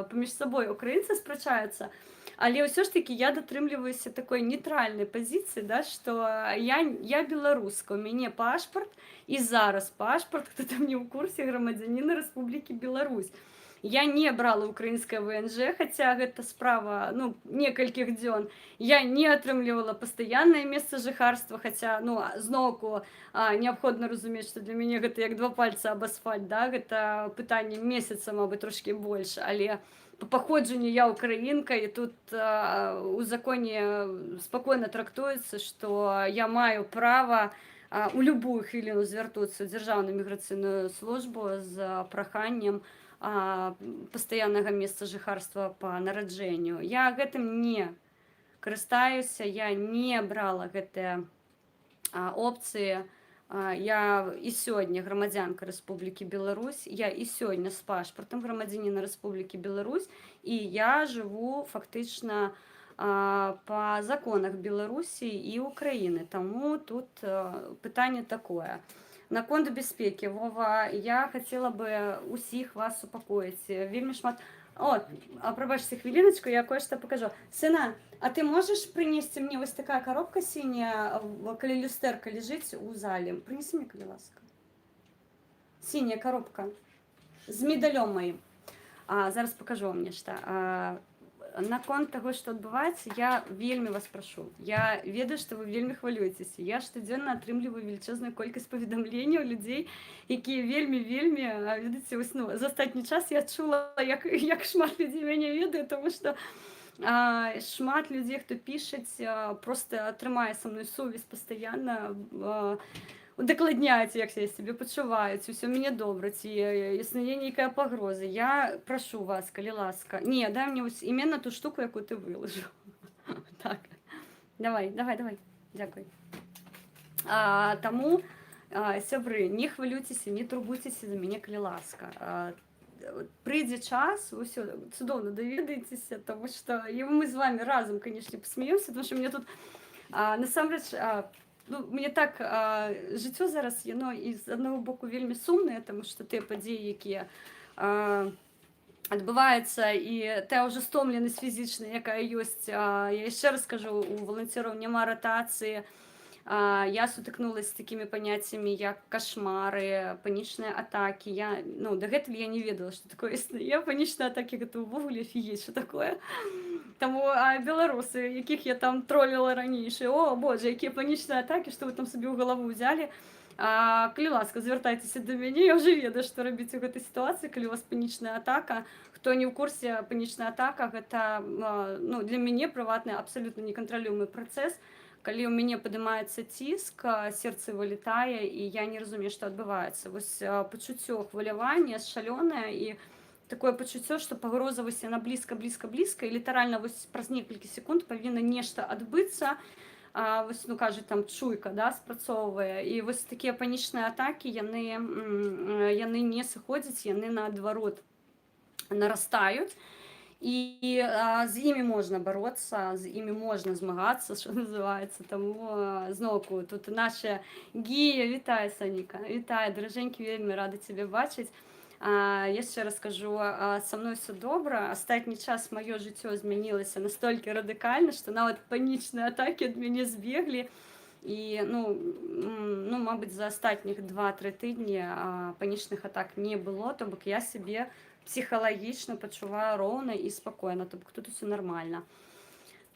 паміж сабой украінцы спрачаюцца, але ўсё ж такі я датрымліваюся такой нейтральнай пазіцыі, да, што я беларуска, у мяне пашпарт, і зараз пашпарт, хто там не ў курсе, грамадзяніна Рэспублікі Беларусь. Я не брала украінскае ВНЖ, хаця гэта справа ну, некалькіх дзён. Я не атрымлівала пастаяннае месца жыхарства, хаця ну, зноўку неабходна разумець, што для мяне гэта як два пальца аб асфальт, да? Гэта пытанне месяца, мабыць, трошкі больш, але па паходжанню я украінка, і тут у законе спакойна трактуецца, што я маю права у любую хвіліну звяртуцца ў дзяржаўную міграцыйную службу з праханнем пастаяннага месца жыхарства па нараджэнню. Я гэтым не карыстаюся, я не брала гэтыя опцыі. Я і сёння грамадзянка Рэспублікі Беларусь, я і сёння з пашпартам грамадзяніна Рэспублікі Беларусь, і я жыву фактычна па законах Беларусі і Украіны. Таму тут пытанне такое. Наконт бяспекі, Вова, я хацела бы усіх вас супакоіць. Вельмі шмат... О, прабачце хвіліначку, я кое-што пакажу. Сына, а ты можаш прынесці мне вось такая коробка сіняя, калі люстэрка ляжыць у зале? Прынесі мне, калі ласка. Сіняя коробка з медалём маім. Зараз пакажу вам нешта. Наконт таго, што адбываецца, я вельмі вас прашу. Я ведаю, што вы вельмі хвалюецеся. Я штодзённа атрымліваю велічезную колькасць паведамленняў людзей, якія вельмі, ведаеце, вось, ну, за астатні час я чула, як шмат людзей мяне ведае, тому што шмат людзей, хто пішаць, проста атрымае са мной сувязь пастаянна, удакладняюць, як я сябе пачуваюць, усё мяне добра, ці існуе нейкая пагроза. Я прашу вас, калі ласка. Не, дай мне вось іменно ту штуку, якую ты вылажыў. Так. Давай. Дзякуй. Таму, сябры, не хвалюйцеся, не турбуйцеся за мяне, калі ласка. Прыйдзе час, вы ўсё цудоўна даведаецеся, таму што мы з вами разам, канешне, пасмеёмся, таму што мне тут насамрэч ну, мне так жыццё зараз, яно і з аднаго боку вельмі сумнае, таму што тыя падзеі, якія адбываюцца, і тая ўжо стомленасць фізічная, якая ёсць, я яшчэ раз кажу, у валанцёраў няма ратацыі. Я сутыкнулася з такімі паняццямі, як кашмары, панічныя атакі. Ну, дагэтуль я не ведала, што такое існуе. Панічныя атакі гэта ўвогуле афігеть, што такое. Таму беларусы, якіх я там троліла ранейшыя, о, боже, якія панічныя атакі, што вы там сабе ў галаву ўзялі. Калі ласка, звяртайцеся да мяне, я ўжо ведаю, што рабіць у гэтай сітуацыі, калі у вас панічная атака. Хто не ў курсе, панічная атака, гэта ну, для мяне прыватны, абсалютна некантралюемы працэс. Калі ў мяне падымаецца ціск, сэрца вылетае, і я не разумею, што адбываецца. Вось пачуццё хвалявання шалёнае, і такое пачуццё, што пагроза вось яна блізка, і літаральна вось праз некалькі секунд павінна нешта адбыцца. Вось, ну, кажуць, там чуйка, да, спрацоўвае. І вось такія панічныя атакі, яны не сыходзяць, яны наадварот нарастаюць. І з імі можна бароцца, з імі можна змагацца, што называецца. Таму зноўку тут наша гія. Вітаю, Саніка, вітаю, даражэнькі, вельмі рада цябе бачыць. Яшчэ раз кажу, са мной все добра. Астатні час маё жыццё змянілася настолькі радыкальна, што нават панічныя атакі ад мяне збеглі. І, ну, мабыць, за астатніх 2-3 тыдні панічных атак не было, то бок я сябе псіхалагічна пачуваю роўна і спакойна, то бок тут усё нармальна.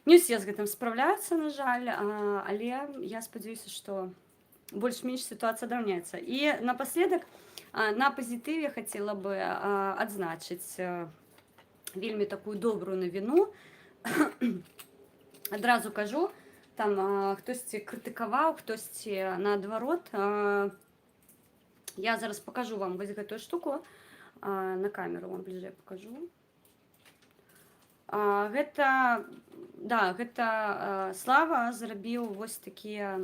Не ўсе з гэтым спраўляюцца, на жаль, але я спадзяюся, што больш-менш сітуацыя даўняецца. І напаследак, на пазітыве хацела бы адзначыць вельмі такую добрую навіну. Адразу кажу, там хтосьці крытыкаваў, хтосьці наадварот. Я зараз пакажу вам вось гэтую штуку, на камеру вам бліжэй пакажу. Гэта, да, гэта Слава зрабіў вось такія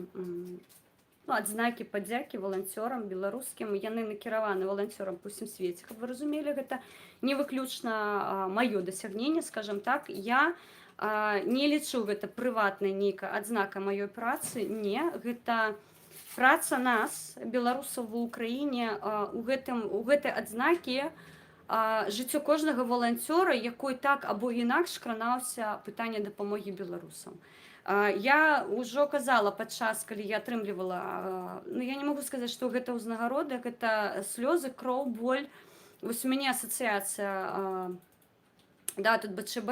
адзнакі падзякі валанцёрам беларускім. Яны накіраваны валанцёрам па ўсім свеце, каб вы разумелі, гэта не выключна маё дасягненне, скажам так. Я не лічу гэта прыватнай нейкай адзнакай маёй працы. Не, гэта праца нас, беларусаў ва ўкраіне, у гэтай адзнакі жыццё кожнага валанцёра, якой так або інакш кранаўся пытанне дапамогі беларусам. Я ўжо казала падчас, калі я атрымлівала, ну я не магу сказаць, што гэта ўзнагарода, гэта слёзы, кроў, боль. Вось у мяне асацыяцыя, да, тут БЧБ,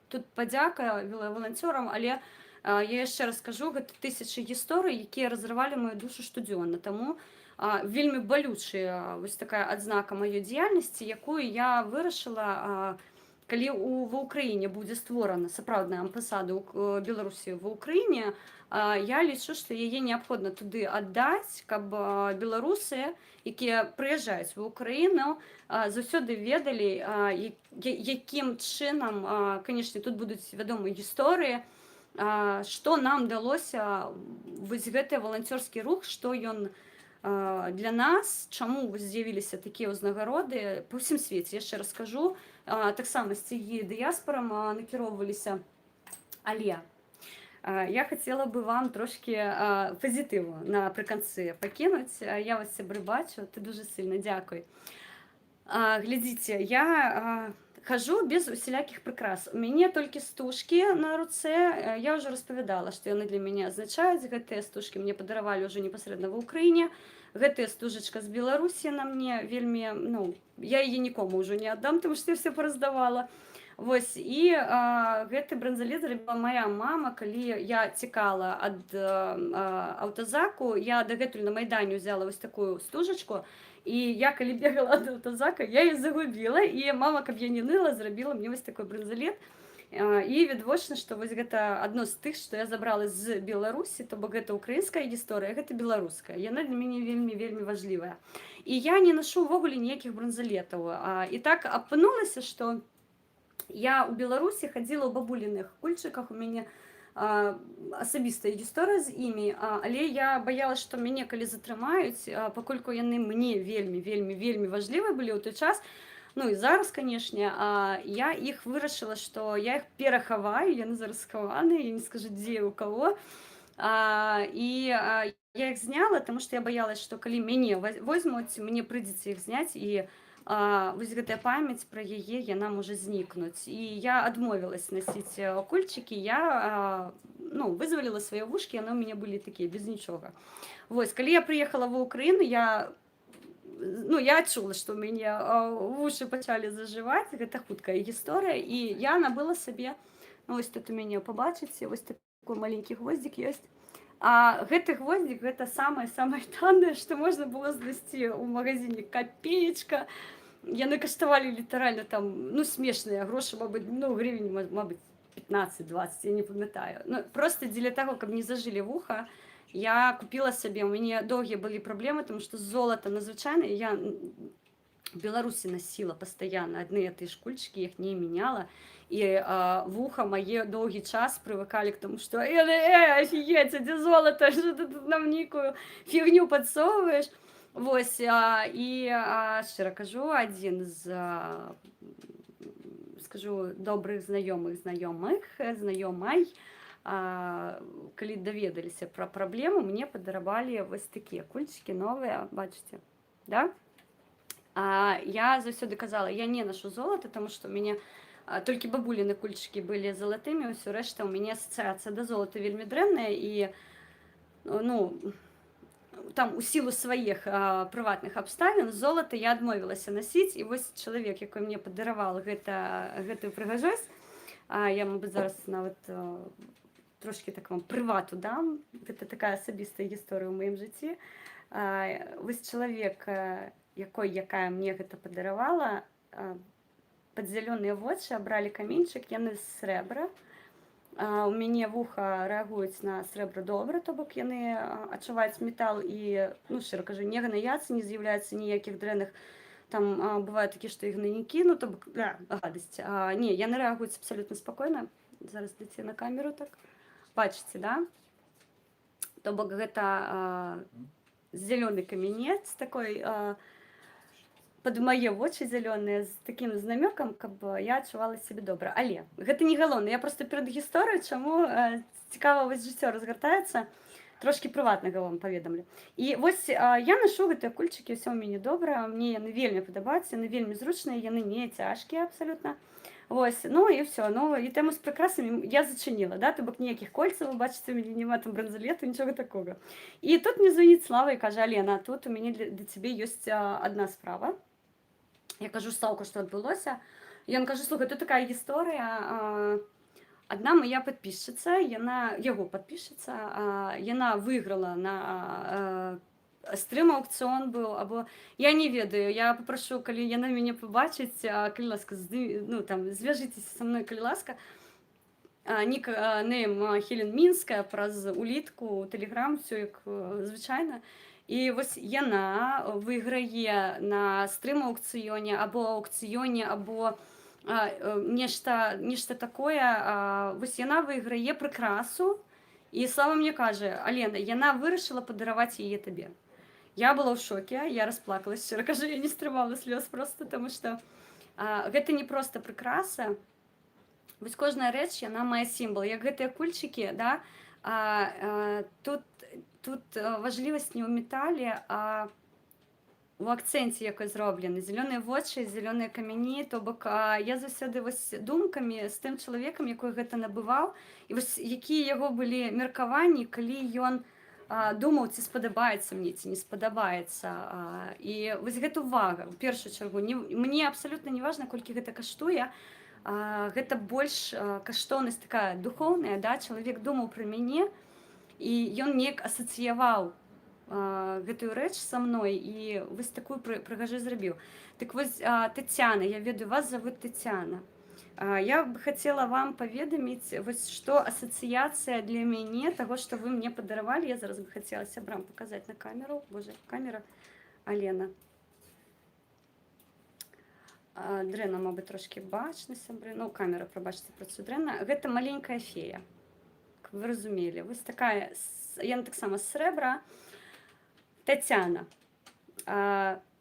тут падзяка валанцёрам, але я яшчэ раз кажу, гэта тысячы гісторый, якія разрывалі маю душу штодзённа. Таму вельмі балючая вось такая адзнака маёй дзейнасці, якую я вырашыла, калі ва ўкраіне будзе створана сапраўдная амбасада Беларусі ва ўкраіне, я лічу, што яе неабходна туды аддаць, каб беларусы, якія прыязджаюць ва ўкраіну, заўсёды ведалі, якім чынам, канешне, тут будуць вядомыя гісторыі, што нам далося вось гэты валанцёрскі рух, што ён для нас, чаму з'явіліся такія ўзнагароды па ўсім свеце. Яшчэ раз кажу, таксама сцягі дыяспарам накіроўваліся, але я хацела бы вам трошкі пазітыву напрыканцы пакінуць. Я вас, сябры, бачу, ты дуже сильно дзякуй. Глядзіце, я хожу без усялякіх прыкрас. У мяне толькі стужкі на руцэ. Я ўжо распавядала, што яны для мяне азначаюць. Гэтыя стужкі мне падаравалі ўжо непасрэдна ва ўкраіне. Гэтая стужачка з Беларусі на мне вельмі, ну, я яе нікому ўжо не аддам, таму што я все параздавала. Вось, і гэты бранзалет зрабіла моя мама, калі я цікала ад аўтазаку. Я дагэтуль на Майдане ўзяла вось такую стужачку, і я калі бегала ад аўтазака, я яе загубіла, і мама, каб я не ныла, зрабіла мне вось такой бранзалет. І відвочна, што вось гэта адно з тых, што я забрала з Беларусі, то бок гэта украінская гісторыя, гэта беларуская. Яна для мяне вельмі важлівая. І я не нашу ўвогуле ніякіх бранзалетаў. І так апынулася, што я ў Беларусі хадзіла ў бабуліных кульчыках, у мяне асабістая гісторыя з імі, але я баялася, што мяне калі затрымаюць, паколькі яны мне вельмі важлівыя былі ў той час. Ну і зараз, канешне, я іх вырашыла, што я іх перахаваю, яны зараз схаваныя, я не скажу, дзе у каго. І я іх зняла, таму што я баялася, што калі мяне возьмуць, мне прыйдзецца іх зняць, і вось гэтая памяць пра яе, яна можа знікнуць. І я адмовілася насіць кульчыкі, я вызваліла свае вушкі, яны ў мяне былі такія, без нічога. Вось, калі я прыехала ва ўкраіну, я адчула, што ў мяне вушы пачалі зажываць, гэта хуткая гісторыя, і я набыла сабе, вось тут у мяне, пабачыце, вось такой маленькі гвоздзік ёсць. Гэты гвоздзік, гэта самае таннае, што можна было знайсці ў магазине, капеечка. Яны каштавалі літаральна там, смешныя грошы, мабыць, гривень, мабыць, 15-20, я не памятаю. Просто дзеля таго, каб не зажылі вуха, я купила сабе, у мяне доўгія былі праблемы, тому што золата надзвычайна, я в Беларусі насіла пастаянна адны тыя ж кульчыкі, іх не мяняла, і вуха мае доўгі час прывыкалі к тому, што офігеть, а дзе золата, што ты тут нам нейкую фігню падсоўваеш. Вось, і шчыра кажу, адзін з, скажу, добрых знаёмай, калі даведаліся пра праблему, мне падаравалі вось такія кульчыкі новыя, бачыце, да? Я заўсёды казала, я не нашу золата, таму што ў мяне толькі бабуліны кульчыкі былі залатымі, ўсё рэшта ў мяне асацыяцыя да золата вельмі дрэнная, і там у сілу сваіх прыватных абставін золата я адмовілася насіць, і вось чалавек, які мне падараваў гэтую прыгажосць, я, мабыць, зараз нават трошки так вам прывату дам, гэта такая асабістая гісторыя ў маім жыцці. Вось чалавек, якая мне гэта падаравала, пад зялёныя вочы абралі каменьчык, яны з срэбра. У мяне вуха рэагуюць на срэбра добра, то бок яны адчуваюць метал і, ну, шчыра кажу, не гнаяцца, не з'яўляецца ніякіх дрэнных. Там бываюць такія, што і гнайнікі, ну, то бок, гадасць. Не, яны рэагуюць абсалютна спакойна. Зараз дайце на камеру так. Бачыце, да? То бок гэта зялёны каменец такой, пад мае вочы зялёныя з такім намёкам, каб я адчувала сябе добра. Але гэта не галоўна. Я проста перад гісторыяй, чаму цікава вось жыццё разгартаецца, трошкі прыватнага вам паведамлю. І вось я нашу гэтыя кульчыкі, ўсё ў мяне добра, мне яны вельмі падабаюцца, яны вельмі зручныя, яны не цяжкія абсалютна. Вось, ну і ўсё, ну і тэму з прыкрасамі я зачыніла, да, то бок ніякіх кольцаў, вы бачыце, у мяне няма там бранзалету, нічога такога. І тут мне звоніць Слава і кажа: Алена, тут у мяне для цябе ёсць адна справа. Я кажу: Слаўка, што адбылося? Ён кажа: слухай, тут такая гісторыя. Адна моя падпісчыца, яго падпісчыца, яна выйграла на стрым-аўкцыён быў, або я не ведаю, я папрашу, калі яна мяне пабачыць, калі ласка, ну, там, звяжыцеся са мной, калі ласка. Нікнейм Хелен Мінская праз улітку, тэлеграм, ўсё як звычайна. І вось яна выйграе на стрым-аўкцыёне, або аўкцыёне, або нешта такое. Вось яна выйграе прыкрасу, і Слава мне кажа: Алена, яна вырашыла падараваць яе табе. Я была ў шоке, я расплакалась, шчыра кажу, я не стрымала слёз просто, таму што гэта не проста прыкраса. Вось кожная рэч, яна мае сімвал. Як гэтыя кульчыкі, да, тут важлівасць не ў метале, а у акцэнце, якой зроблены. Зялёныя вочы, зялёныя камяні, то бок я заўсёды вось думкамі з тым чалавекам, якой гэта набываў, і вось якія яго былі меркаванні, калі ён думаў, ці спадабаецца мне, ці не спадабаецца. І вось гэта ўвага, у першую чаргу. Мне абсалютна не важна, колькі гэта каштуе, гэта больш каштоўнасць такая духоўная, да, чалавек думаў пра мяне, і ён неяк асацыяваў гэтую рэч са мной, і вось такую прыгажосць зрабіў. Так вось, Тацяна, я ведаю, вас завуць Тацяна. Я б хацела вам паведаміць, вось што асацыяцыя для мяне таго, што вы мне падаравалі. Я зараз бы хацела сябрам паказаць на камеру. Божа, камера, Алена. Дрэнна, мабыць, трошкі бачна, сябры. Ну, камера, прабачце, працуе дрэнна. Гэта маленькая фея. Вы разумелі, вось такая, яна таксама з срэбра. Тацяна,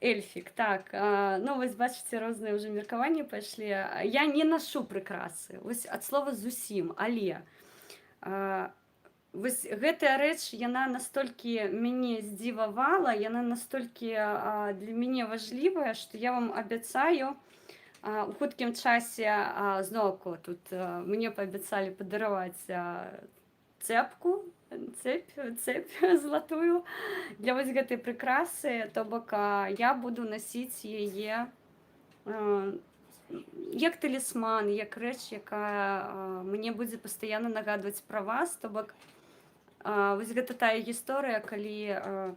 эльфік, так, ну вось бачыце, розныя ўжо меркаванні пайшлі. Я не нашу прыкрасы, вось ад слова зусім, але вось гэтая рэч, яна настолькі мяне здзівавала, яна настолькі для мяне важлівая, што я вам абяцаю, у хуткім часе зноўку тут мне паабяцалі падараваць цэпку, цэпь золотую для вось гэтай прыкрасы, то бок я буду насіць яе як талісман, як рэч, якая мне будзе пастаянна нагадваць пра вас, то бок вось гэта тая гісторыя, калі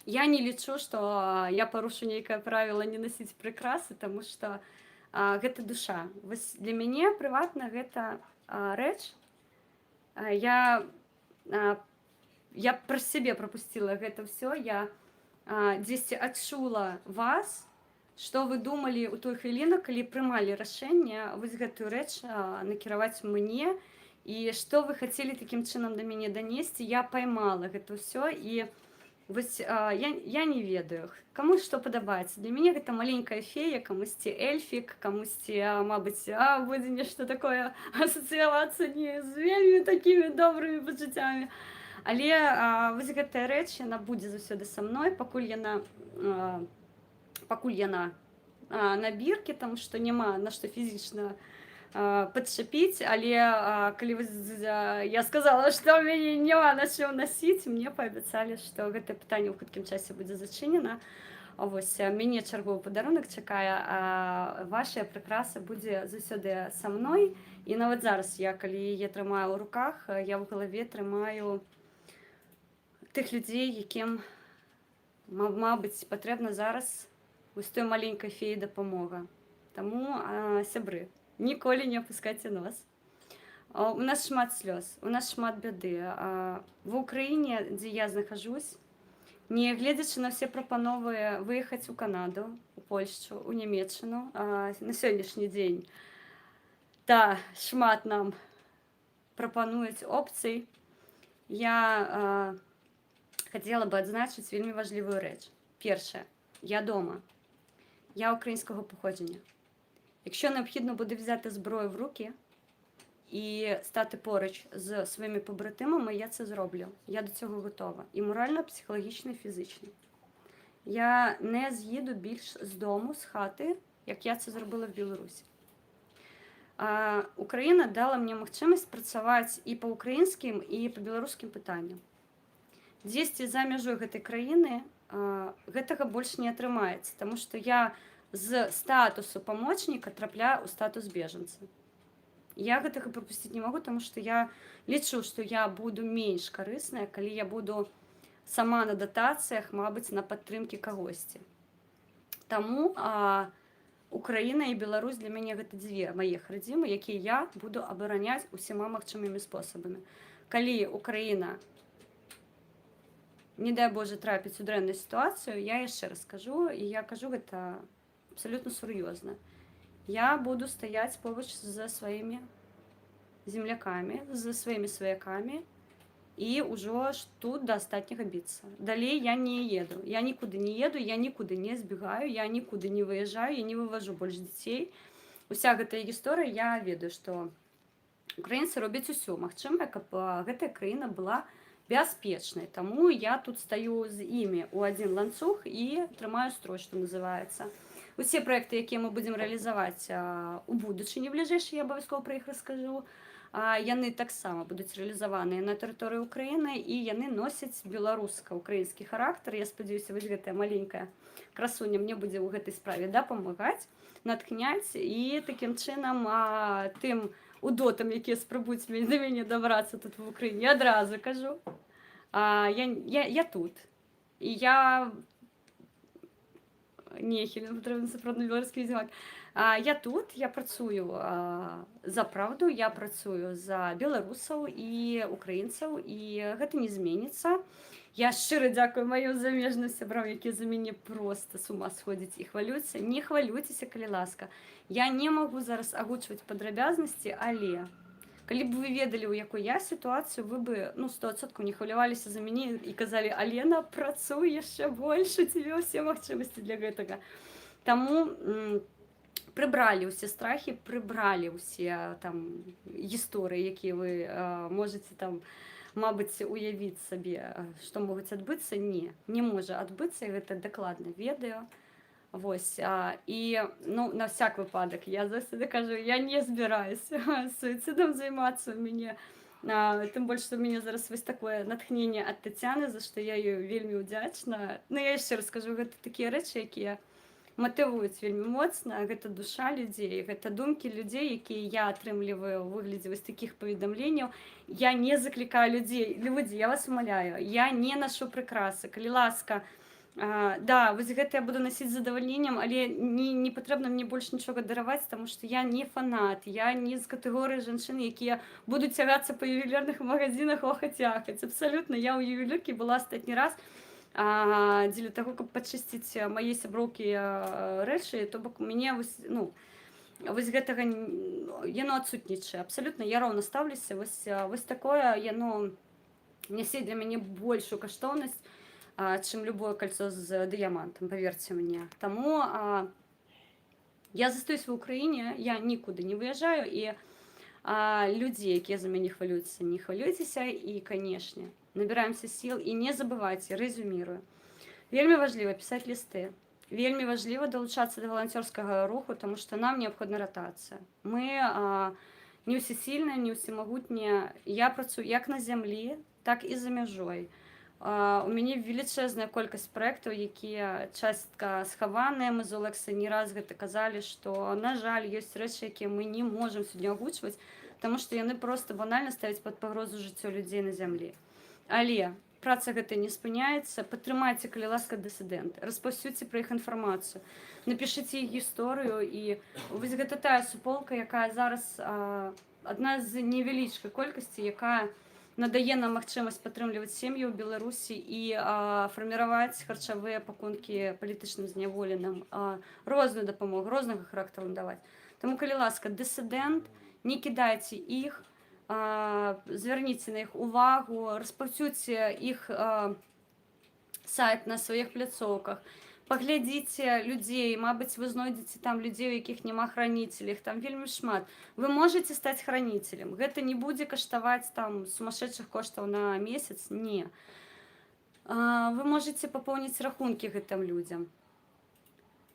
я не лічу, што я парушу нейкае правіла не насіць прыкрасы, таму што гэта душа. Вось для мяне прыватна гэта рэч. Я праз сябе прапусціла гэта ўсё, я дзесьці адчула вас, што вы думалі ў той хвіліну, калі прымалі рашэнне вось гэтую рэч накіраваць мне, і што вы хацелі такім чынам да мяне данесці. Я паймала гэта ўсё, і вось я не ведаю, каму што падабаецца. Для мяне гэта маленькая фея, камусьці эльфік, камусьці, мабыць, будзе нешта такое асацыявацца не з вельмі такімі добрымі пачуццямі. Але вось гэтая рэч, яна будзе заўсёды са мной, пакуль яна на біркі, таму што няма на што фізічна падчапіць, але калі я сказала, што ў мяне няма на чым насіць, мне паабяцалі, што гэтае пытанне ў хуткім часе будзе зачынена. Вось мяне чарговы падарунак чакае, а вашая прыкраса будзе заўсёды са мной. І нават зараз я, калі яе трымаю ў руках, я ў галаве трымаю тых людзей, якім, мабыць, патрэбна зараз вось той маленькай феі дапамога. Таму, сябры, ніколі не апускайце нос. У нас шмат слёз, у нас шмат бяды. Ва ўкраіне, дзе я знаходжусь, нягледзячы на ўсе прапановы выехаць у Канаду, у Польшчу, у Нямецчыну, на сённяшні дзень, шмат нам прапануюць опцый, я хацела бы адзначыць вельмі важлівую рэч. Першае, я дома, я українського походження. Якщо необхідно буде взяти зброю в руки і стати поруч з своїми побратимами, я це зроблю. Я до цього готова. І морально, психологічно, і фізично. Я не з'їду більш з дому, з хати, як я це зробила в Білорусі. Україна дала мені можливість працювати і по українським, і по білоруським питанням. Дзесьці за мяжой гэтай краіны гэтага больш не атрымаецца, таму што я з статусу памочніка трапляю ў статус бежанца. Я гэтага прапусціць не магу, таму што я лічу, што я буду менш карысная, калі я буду сама на датацыях, мабыць, на падтрымкі кагосьці. Таму Украіна і Беларусь для мяне гэта дзве маіх радзімы, якія я буду абараняць усіма магчымымі спосабамі. Калі Украіна, не дай Боже, трапіць у дрэнную сітуацыю, я яшчэ раз кажу, і я кажу гэта абсолютно сур'ёзна. Я буду стаяць побач за сваімі землякамі, за сваімі сваякамі і ўжо тут да астатняга біцца. Далей я не еду. Я нікуды не еду, я нікуды не збегаю, я нікуды не выязджаю, я не выважу больш дзяцей. Уся гэтая гісторыя, я ведаю, што украінцы робяць усё магчымае, каб гэтая краіна была бяспечнай. Таму я тут стаю з імі ў адзін ланцуг і трымаю строй, што называецца. Усе праекты, якія мы будзем рэалізаваць у будучыні бліжэйшай, я абавязкова пра іх раскажу, яны таксама будуць рэалізаваныя на тэрыторыі Украіны і яны носяць беларуска-украінскі характар. Я спадзяюся, вось гэтая маленькая красуня мне будзе ў гэтай справе дапамагаць, натхняць і такім чынам тым удотам, якія спрабуюць да мяне дабрацца тут в Украіне, я адразу кажу, я тут. І я нехільна, патрэбна сапраўдны беларускі язык. Я тут, я працую за праўду, я працую за беларусаў і украінцаў, і гэта не зменіцца. Я шчыра дзякую маім замежным сябрам, якія за мяне проста з ума сходзяць і хвалююцца. Не хвалюйцеся, калі ласка. Я не магу зараз агучваць падрабязнасці, але калі б вы ведалі, у якой я сітуацыю, вы бы 100% не хваляваліся за мяне і казалі: Алена, працуй яшчэ больш, у цябе ўсе магчымасці для гэтага. Таму прыбралі ўсе страхі, прыбралі ўсе там гісторыі, якія вы можаце там, мабыць, уявіць сабе, што могуць адбыцца. Не можа адбыцца, і гэта дакладна ведаю. Вось, і на всяк выпадак я заўсёды кажу, я не збіраюся суіцидам займацца. У мяне, тым больш, што ў мяне зараз вось такое натхненне ад Тацяны, за што я ёй вельмі ўдзячна. Я яшчэ раз скажу, гэта такія рэчы, якія матывуюць вельмі моцна, гэта душа людзей, гэта думкі людзей, якія я атрымліваю ў выглядзе вось такіх паведамленняў. Я не заклікаю людзей, людзі, я вас умаляю, я не нашу прыкрасы, калі ласка. Да, вось гэта я буду насіць з задавальненнем, але не патрэбна мне больш нічога дараваць, таму што я не фанат, я не з катэгорыі жанчын, якія будуць цягацца па ювелірных магазинах, охаць-ахаць. Абсалютна, я ў ювеліркі была астатні раз дзеля таго, каб падчысціць мае сяброўкі рэчы, то бок у мяне вось гэтага яно адсутнічае. Абсалютна, я роўна стаўлюся. Вось такое яно нясе для мяне большую каштоўнасць, чым любое кольцо з дыямантам, паверце мне. Таму я застаюсь в Украіне, я нікуды не выязджаю, і людзі, якія за мяне хвалююцца, не хвалюйцеся, і, канешне, набіраемся сіл, і не забывайце, рэзюмірую. Вельмі важліва пісаць лісты. Вельмі важліва далучацца да валанцёрскага руху, таму што нам неабходна ратацыя. Мы не ўсесільныя, не ўсемагутнія. Я працую як на зямлі, так і за мяжой. У мяне велічэзная колькасць праектаў, якія частка схаваныя. Мы з Олекса не раз гэта казалі, што, на жаль, ёсць рэчы, якія мы не можам сёння агучваць, таму што яны проста банальна ставяць пад пагрозу жыццё людзей на зямлі. Але праца гэта не спыняецца. Падтрымайце, калі ласка, дысідэнты, распаўсюдзьце пра іх інфармацыю, напішыце іх гісторыю. І вось гэта тая суполка, якая зараз адна з невялічкай колькасці, якая надае нам магчымасць падтрымліваць сем'і ў Беларусі і фарміраваць харчавыя пакункі палітычным зняволеным, розную дапамогу, рознага характару даваць. Таму, калі ласка, дысідэнт, не кідайце іх, звярніце на іх увагу, распаўсюдзьце іх сайт на сваіх пляцоўках, паглядзіце людзей, мабыць, вы знойдзеце там людзей, у якіх няма храніцеля, іх там вельмі шмат. Вы можаце стаць храніцелем. Гэта не будзе каштаваць там сумасшедшых коштаў на месяц, не. Вы можаце папоўніць рахункі гэтым людзям.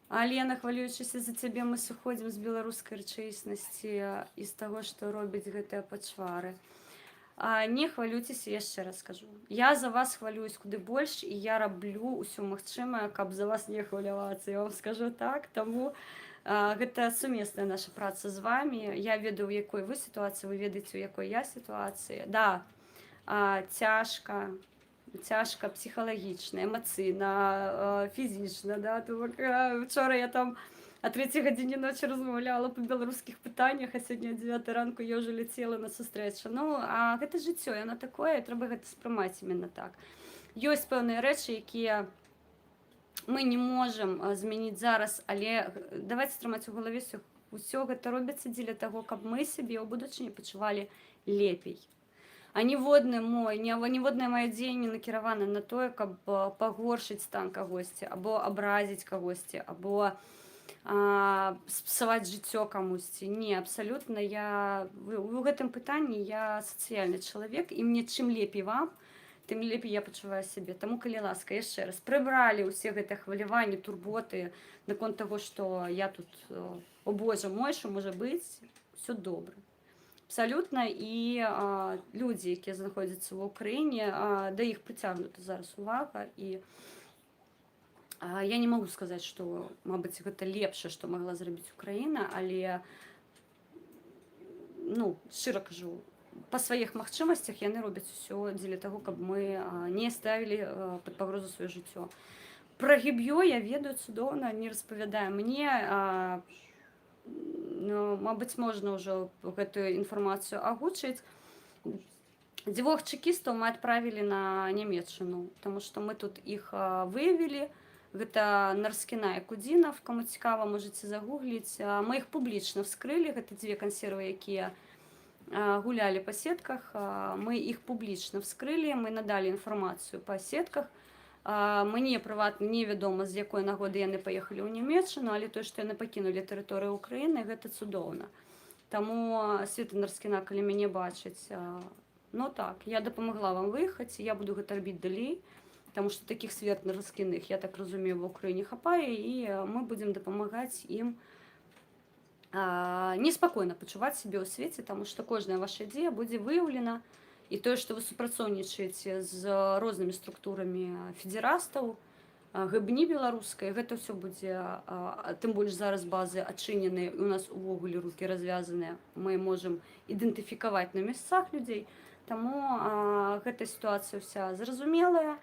Алена, хвалюючыся за цябе, мы сыходзім з беларускай рэчаіснасці і з таго, што робяць гэтыя пачвары. Не хвалюйцеся, яшчэ раз скажу. Я за вас хвалююсь куды больш, і я раблю ўсё магчымае, каб за вас не хвалявацца. Я вам скажу так, таму гэта сумесная наша праца з вами. Я ведаю, у якой вы сітуацыі, вы ведаеце, у якой я сітуацыі. Да, цяжка псіхалагічна, эмацыйна, фізічна. Да? Вчора я там о 3 гадзине ночі размаўляла па беларускіх пытаннях, а сёння 9 ранку я ўжо ляцела на сустрэчу. Ну, гэта жыццё, яно такое, трэба гэта спрымаць именно так. Ёсць пэўныя рэчы, якія мы не можам змяніць зараз, але давайте трымаць у галаве, ўсё гэта робіцца дзеля таго, каб мы сябе ў будучыні пачувалі лепей. А ніводнае маё дзеянне накіравана на тое, каб пагоршыць стан кагосьці, або абразіць кагосьці, або спсаваць жыццё камусьці. Не, абсалютна, у гэтым пытанні я сацыяльны чалавек, і мне чым лепей вам, тым лепей я пачуваю сябе. Таму, калі ласка, яшчэ раз, прыбралі ўсе гэтыя хваляванні, турботы наконт таго, што я тут, о боже мой, што можа быць, усё добра. Абсалютна, і людзі, якія знаходзяцца ва ўкраіне, да іх прыцягнута зараз увага, і я не магу сказаць, што, мабыць, гэта лепшае, што магла зрабіць Украіна, але, ну, шчыра кажу, па сваіх магчымасцях яны робяць усё дзеля таго, каб мы не ставілі пад пагрозу сваё жыццё. Пра гіб'ё я ведаю цудоўна, не распавядаю. Мне, мабыць, можна ўжо гэтую інфармацыю агучыць. 2 чэкістаў мы адправілі на Нямецчыну, таму што мы тут іх выявілі. Гэта Нарскіна і Кудзінов, каму цікава, можаце загугліць. Мы іх публічна вскрылі, гэта 2 кансервы, якія гулялі па сетках. Мы іх публічна вскрылі, мы надалі інфармацыю па сетках. Мне прыватна невядома, з якой нагоды яны паехалі ў Нямецчыну, але тое, што яны пакінулі тэрыторыю Украіны, гэта цудоўна. Таму, Света Нарскіна, калі мяне бачыць, ну так, я дапамагла вам выехаць, я буду гэта рабіць далей. Таму што такіх Свет Нарскіных, я так разумею, ва ўкраіне хапае, і мы будзем дапамагаць ім неспакойна пачуваць сябе ў свеце, таму што кожная ваша ідзея будзе выяўлена, і тое, што вы супрацоўнічаеце з рознымі структурамі федэрастаў, гыбні беларускай, гэта ўсё будзе, тым больш зараз базы адчынены, у нас увогуле рукі развязаныя, мы можам ідэнтыфікаваць на месцах людзей, таму гэта сітуацыя ўся зразумелая.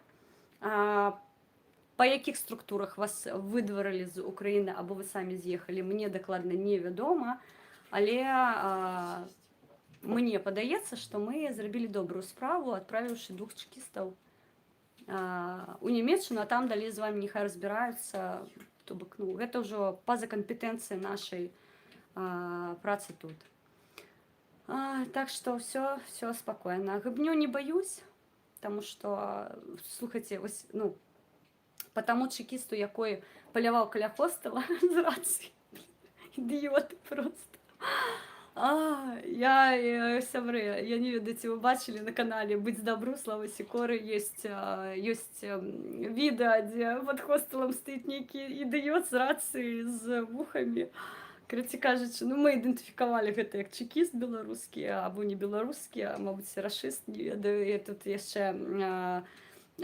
Па якіх структурах вас выдварылі з Украіны, або вы самі з'ехалі, мне дакладна невядома, але мне падаецца, што мы зрабілі добрую справу, адправіўшы 2 чэкістаў у Нямецчыну, а там далей з вамі няхай разбіраюцца. То бок, ну, гэта ўжо па-за кампетэнцыяй нашай працы тут. Так што ўсё спакойна. Гыбню не баюсь. Таму што, слухайце, ось, ну, па таму чэкісту, якой паляваў каля хостела з рацыі. Ідыёты проста. Сябры, я не ведаю, ці вы бачылі на канале «Быць добру» Славы Сікоры ёсць відэа, дзе пад хостэлам стаіць нейкі ідыёт з рацыяй з вухамі. Карацей кажучы, ну мы ідэнтыфікавалі гэта як чэкіст беларускі або не беларускі, а мабыць рашыст, не ведаю. І тут яшчэ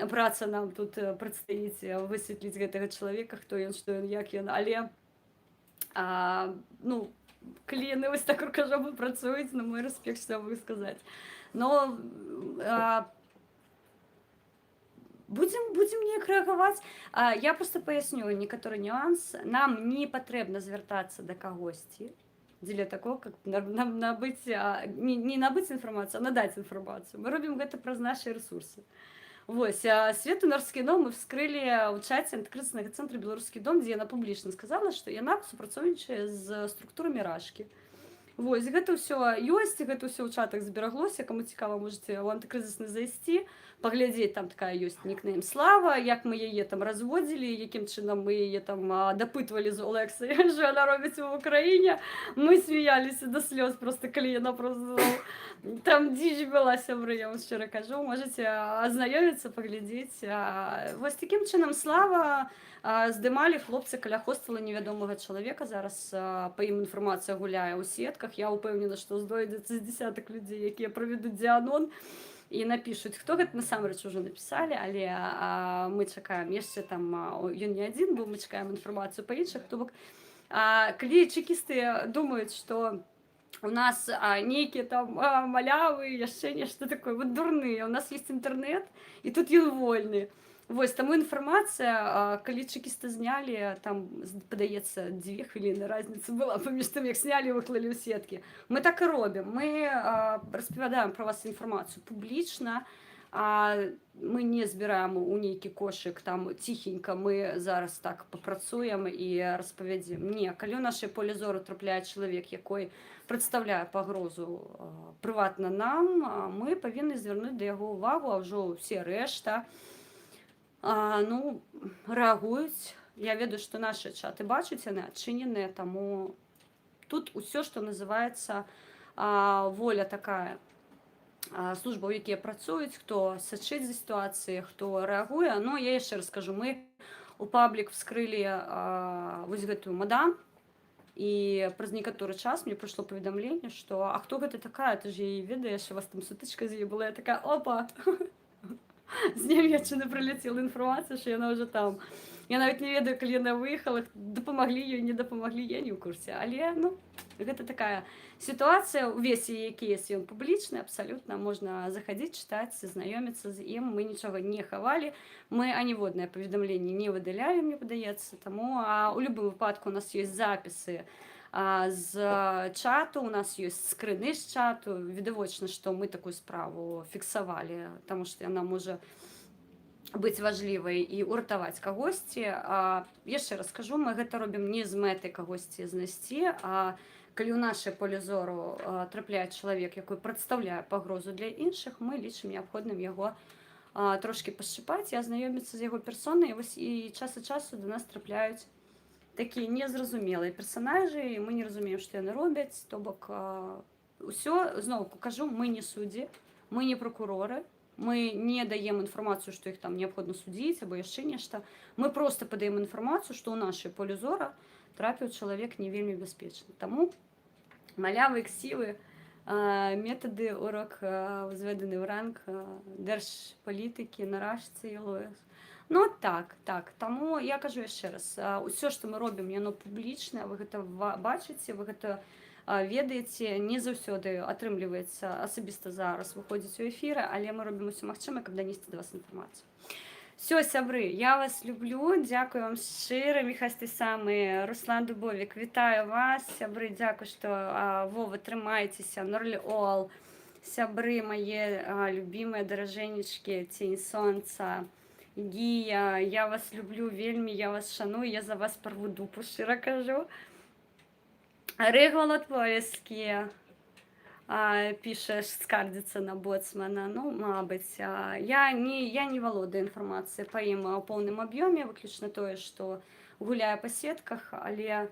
праца нам тут прадстаіць высветліць гэтага чалавека, хто ён, што ён, як ён, але ну, калі яны вось так рукажопа працуюць, на мой рэспект, што я могу сказаць. Но будзем неяк рэагаваць. Я проста паясню некаторы нюанс. Нам не патрэбна звяртацца да кагосьці дзеля такого, как набыць, не набыць інфармацыю, а надаць інфармацыю. Мы робім гэта праз нашы рэсурсы. Вось, Свету Нарскіно мы вскрылі ў чаце антыкрызіснага цэнтра «Беларускі дом», дзе яна публічна сказала, што яна супрацоўнічае з структурамі Рашкі. Вось, гэта ўсё ёсць, гэта ўсё ў чатах збераглося. Каму цікава, можаце ў антыкрызісны зайсці, паглядзець, там такая ёсць нікнейм Слава, як мы яе там разводзілі, якім чынам мы яе там дапытвалі з Олексай, што яна робіць у Украіне. Мы смяяліся да слёз, просто калі яна просто там дзіч была, сябры, я вам шчыра кажу, можаце азнаёміцца, паглядзець. Вось такім чынам Слава здымалі хлопцы каля хостэла невядомага чалавека. Зараз па ім інфармацыя гуляе ў сетках. Я ўпэўнена, што здойдзецца з дзясятак людзей, якія правядуць дзеанон і напішуць, хто гэта насамрэч ужо напісалі, але мы чакаем яшчэ там, ён не адзін быў, мы чакаем інфармацыю па іншых. То бок, калі чэкісты думаюць, што у нас нейкія там малявы, яшчэ нешта такое, вот дурныя, у нас ёсць інтэрнэт, і тут ён вольны. Вось, таму інфармацыя, калі чэкісты знялі, там, падаецца, 2 хвіліны разніца была паміж тым, як знялі і выклалі ў сеткі. Мы так і робім. Мы распавядаем пра вас інфармацыю публічна, мы не збіраем у нейкі кошык, там, ціхенька, мы зараз так папрацуем і распавядзем. Не, калі ў нашай поле зору трапляе чалавек, якой прадстаўляе пагрозу прыватна нам, мы павінны звярнуць да яго ўвагу, а ўжо ўсе рэшта рэагуюць. Я ведаю, што нашы чаты бачаць, яны адчыненыя, таму тут усё, што называецца воля такая, служба, у якія працуюць, хто сачыць за сітуацыяй, хто рэагуе. Но я яшчэ раз скажу, мы у паблік вскрылі вось гэтую мадам, і праз некаторы час мне прыйшло паведамленне, што а хто гэта такая, ты ж яе ведаеш, у вас там сутычка з яе была. Я такая, опа, з Нямеччыны прыляцела інфармацыя, што яна ўжо там. Я нават не ведаю, калі яна выехала, дапамаглі ёй, не дапамаглі, я не ў курсе. Але, гэта такая сітуацыя, увесь яе кейс, ён публічны, абсалютна, можна захадзіць, чытаць, знаёміцца з ім, мы нічога не хавалі, мы аніводнае паведамленне не выдалялі, мне падаецца, таму у любым выпадку у нас ёсць запісы з чату, у нас ёсць скрыны з чату, відавочна, што мы такую справу фіксавалі, таму што яна можа быць важлівай і ўратаваць кагосьці. Яшчэ раз скажу, мы гэта робім не з мэтай кагосьці знайсці, а калі ў нашае поле зору трапляе чалавек, якой прадстаўляе пагрозу для іншых, мы лічым неабходным яго трошкі пашчыпаць і азнаёміцца з яго персонай. І час ад часу да нас трапляюць такія незразумелыя персанажы, і мы не разумеем, што яны робяць. То бок, усё, зноў кажу, мы не суддзі, мы не прокуроры, мы не даем інфармацыю, што іх там неабходна судзіць або яшчэ нешта. Мы проста падаем інфармацыю, што ў нашай поле зора трапіў чалавек не вельмі бяспечны. Таму малявы, ксівы, метады урок узведены ў ранг дзяржпалітыкі на Рашцы і ЛОС. Так. Таму я кажу яшчэ раз, усё, што мы робім, яно публічнае, вы гэта бачыце, вы гэта ведаеце, не заўсёды атрымліваецца асабіста зараз выходзіць у эфіры, але мы робім усё магчымае, каб данесці да вас інфармацыю. Все, сябры, я вас люблю, дзякую вам шчыра, Міхась ты самы, Руслан Дубовік, вітаю вас, сябры, дзякую, што Вова, трымайцеся, Норлі Ол, сябры мае любімыя даражэнечкі, Цень сонца, Гія, я вас люблю вельмі, я вас шаную, я за вас парву дупу, шчыра кажу. Рыгвал Польскі піша, скардзіцца на боцмана. Мабыць, я не валодаю інфармацыяй па ім у поўным аб'ёме, выключна тое, што гуляе па сетках, але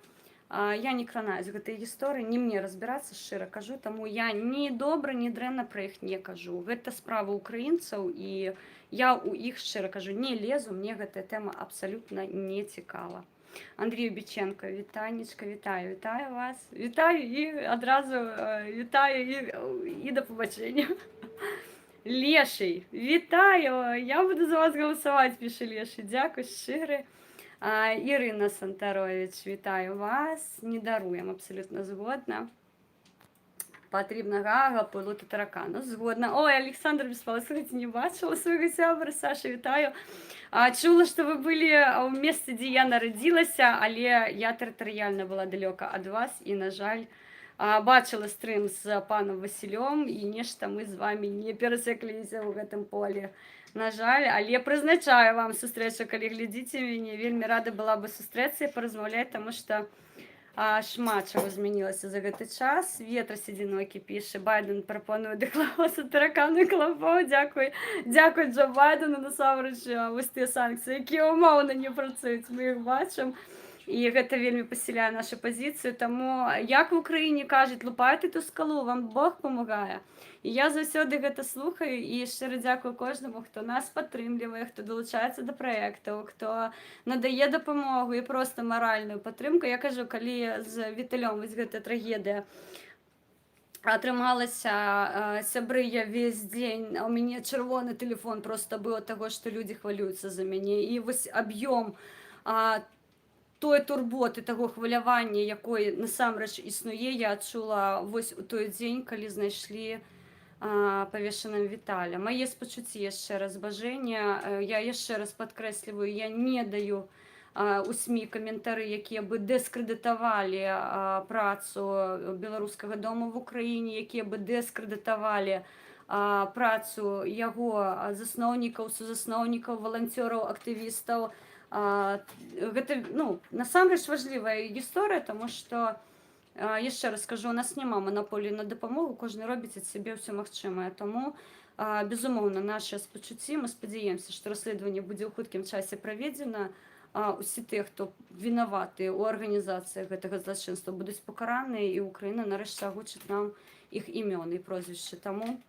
Я не кранаю з гэтай гісторыі, не мне разбірацца, шчыра кажу, таму я ні добра, ні дрэнна пра іх не кажу. Гэта справа ўкраінцаў, і я ў іх, шчыра кажу, не лезу, мне гэтая тэма абсалютна не цікава. Андрію Біченко, вітанечка, вітаю, вітаю вас. Вітаю і адразу вітаю і да пабачэння. Леший, вітаю! Я буду за вас галасаваць, піша Леший. Дзякуй, шчыры. Ірина Санtaрович, вітаю вас. Не даруем, абсолютно згодна. Потрібна гага, пилоти таракану. Згодна. Ой, Александр Беспалов, слухайте, не бачила свого сябра. Саша, вітаю. Чула, что вы были в месте, где я народилася, але я тэрытарыяльна была далёка ад вас, і, на жаль, бачила стрим з паном Васілём, і нешта мы з вами не перасекліся ў гэтым полі. На жаль, але прызначаю вам сустрэчу, калі глядзіце мяне. Вельмі рада была бы сустрэцца і паразмаўляць, таму што шмат чаго змянілася за гэты час. Ветрас адзінокі піша, Байден прапануе дэкларацыю таракану і клапоў. Дзякуй, дзякуй Джо Байдену, насамрэч, вось тыя санкцыі, якія ўмоўна не працуюць, мы іх бачым. І гэта вельмі пасіляе нашу пазіцыю. Таму, як в Україні кажуть, лупайте ту скалу, вам Бог памагае. І я заўсёды гэта слухаю, і шчыра дзякую кожнаму, хто нас падтрымлівае, хто далучаецца да праектаў, хто надае дапамогу і проста маральную падтрымку. Я кажу, калі з Віталём вось гэта трагедыя атрымалася, сябры, я весь дзень, у мяне чырвоны тэлефон проста быў ад таго, што людзі хвалююцца за мяне. І вось аб'ём той турботы, таго хвалявання, якое насамрэч існуе, я адчула вось у той дзень, калі знайшлі павешаным Віталя. Мае спачуцці яшчэ раз, бажэння. Я яшчэ раз падкрэсліваю, я не даю у СМІ каментары, якія бы дыскрэдытавалі працу беларускага дома в Украіне, якія бы дыскрэдытавалі працу яго засноўнікаў, сузасноўнікаў, валанцёраў, актывістаў. Гэта, насамрэч важлівая гісторыя, таму што, яшчэ раз скажу, у нас няма манаполіі на дапамогу, кожны робіць ад сябе ўсё магчымае. Таму, безумоўна, нашыя спачуцці, мы спадзяемся, што расследаванне будзе ў хуткім часе праведзена, усе тыя, хто вінаваты ў арганізацыі гэтага злачынства, будуць пакараныя, і Украіна нарэшце агучыць нам іх імёны і прозвішчы. Таму,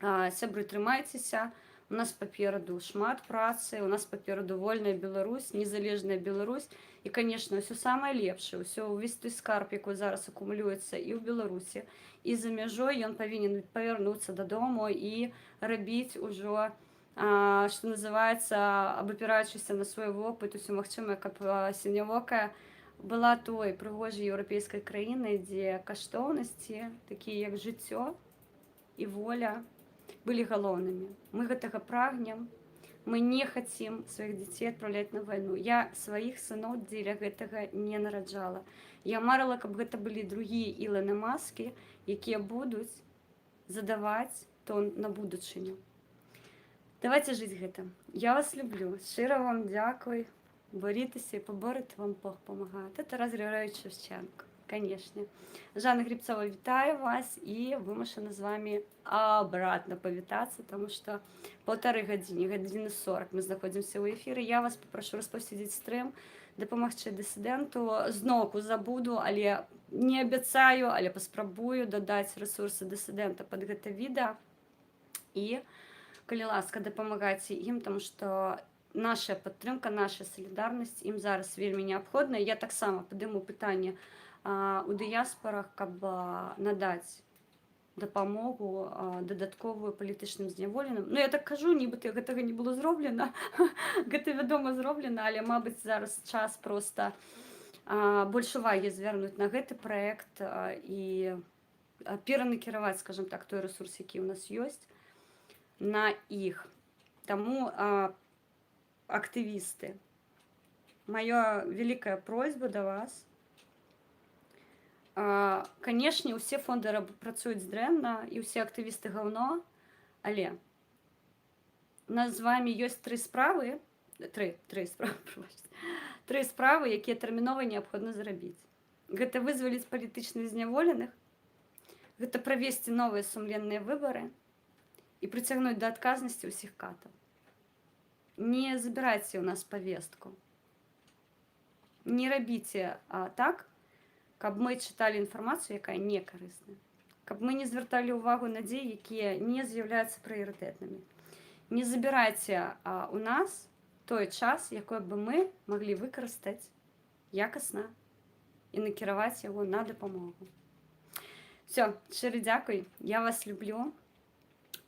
сябры, трымайцеся. У нас папераду шмат працы, у нас папераду вольная Беларусь, незалежная Беларусь. І, канешне, ўсё самае лепшае, увесь той скарб, якой зараз акумулюецца і ў Беларусі, і за мяжой, ён павінен павярнуцца дадому і рабіць ужо, што называецца, абапіраючыся на свой вопыт, усё магчымае, каб сінявокая была той прыгожай еўрапейскай краінай, дзе каштоўнасці, такія як жыццё і воля, былі галоўнымі. Мы гэтага прагнем, мы не хацім сваіх дзяцей адпраўляць на вайну. Я сваіх сыноў дзеля гэтага не нараджала. Я марыла, каб гэта былі другія Ілоны Маскі, якія будуць задаваць тон на будучыню. Давайте жыць гэтым. Я вас люблю. Шчыра вам дзякуй. Борітеся і поборете, вам Бог памагае. Это Тарас Григорович Шевченко. Конечно. Жанна Грибцова, вітаю вас, і вымушана з вами обратно павітацца, тому што 1,5 гадзіны, гадзіны 40 мы знаходзімся ў эфіры. Я вас попрошу распаўсюдзіць стрым, дапамагчы дысідэнту. Зноўку забуду, але не абяцаю, але паспрабую дадаць рэсурсы дысідэнта пад гэта відэа. І, калі ласка, дапамагайце ім, тому што наша падтрымка, наша салідарнасць ім зараз вельмі неабходная. Я таксама падыму пытанне у дыяспарах, каб надаць дапамогу дадатковую палітычным зняволеным. Я так кажу, нібыта гэтага не было зроблена. Гэта, вядома, зроблена, але, мабыць, зараз час проста больш увагі звярнуць на гэты праект і перанакіраваць, скажем так, той рэсурс, які ў нас ёсць, на іх. Таму, актывісты, моя вялікая просьба да вас. Канешне, усе фонды працуюць дрэнна, і ўсе актывісты гаўно, але у нас з вами ёсць тры справы, якія тэрмінова неабходна зрабіць. Гэта вызваліць палітычных зняволеных, гэта правесці новыя сумленныя выбары і прыцягнуць да адказнасці ўсіх катаў. Не забірайце ў нас павестку. Не рабіце так, каб мы чыталі інфармацыю, якая не карысная, каб мы не звярталі ўвагу на дзеі, якія не з'яўляюцца прыярытэтнымі. Не забірайце у нас той час, якой бы мы маглі выкарыстаць якасна і накіраваць яго на дапамогу. Все, шчыры дзякуй, я вас люблю.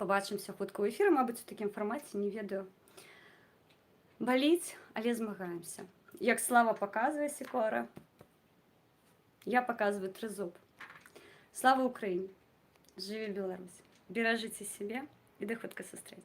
Пабачымся хутка ў эфіры, мабыць, у такім фармаце, не ведаю. Баліць, але змагаемся. Як Слава паказвае Сікора, я паказваю трызуб. Слава Украіне! Жыве Беларусь! Беражыце сябе і да хуткай сустрэчы!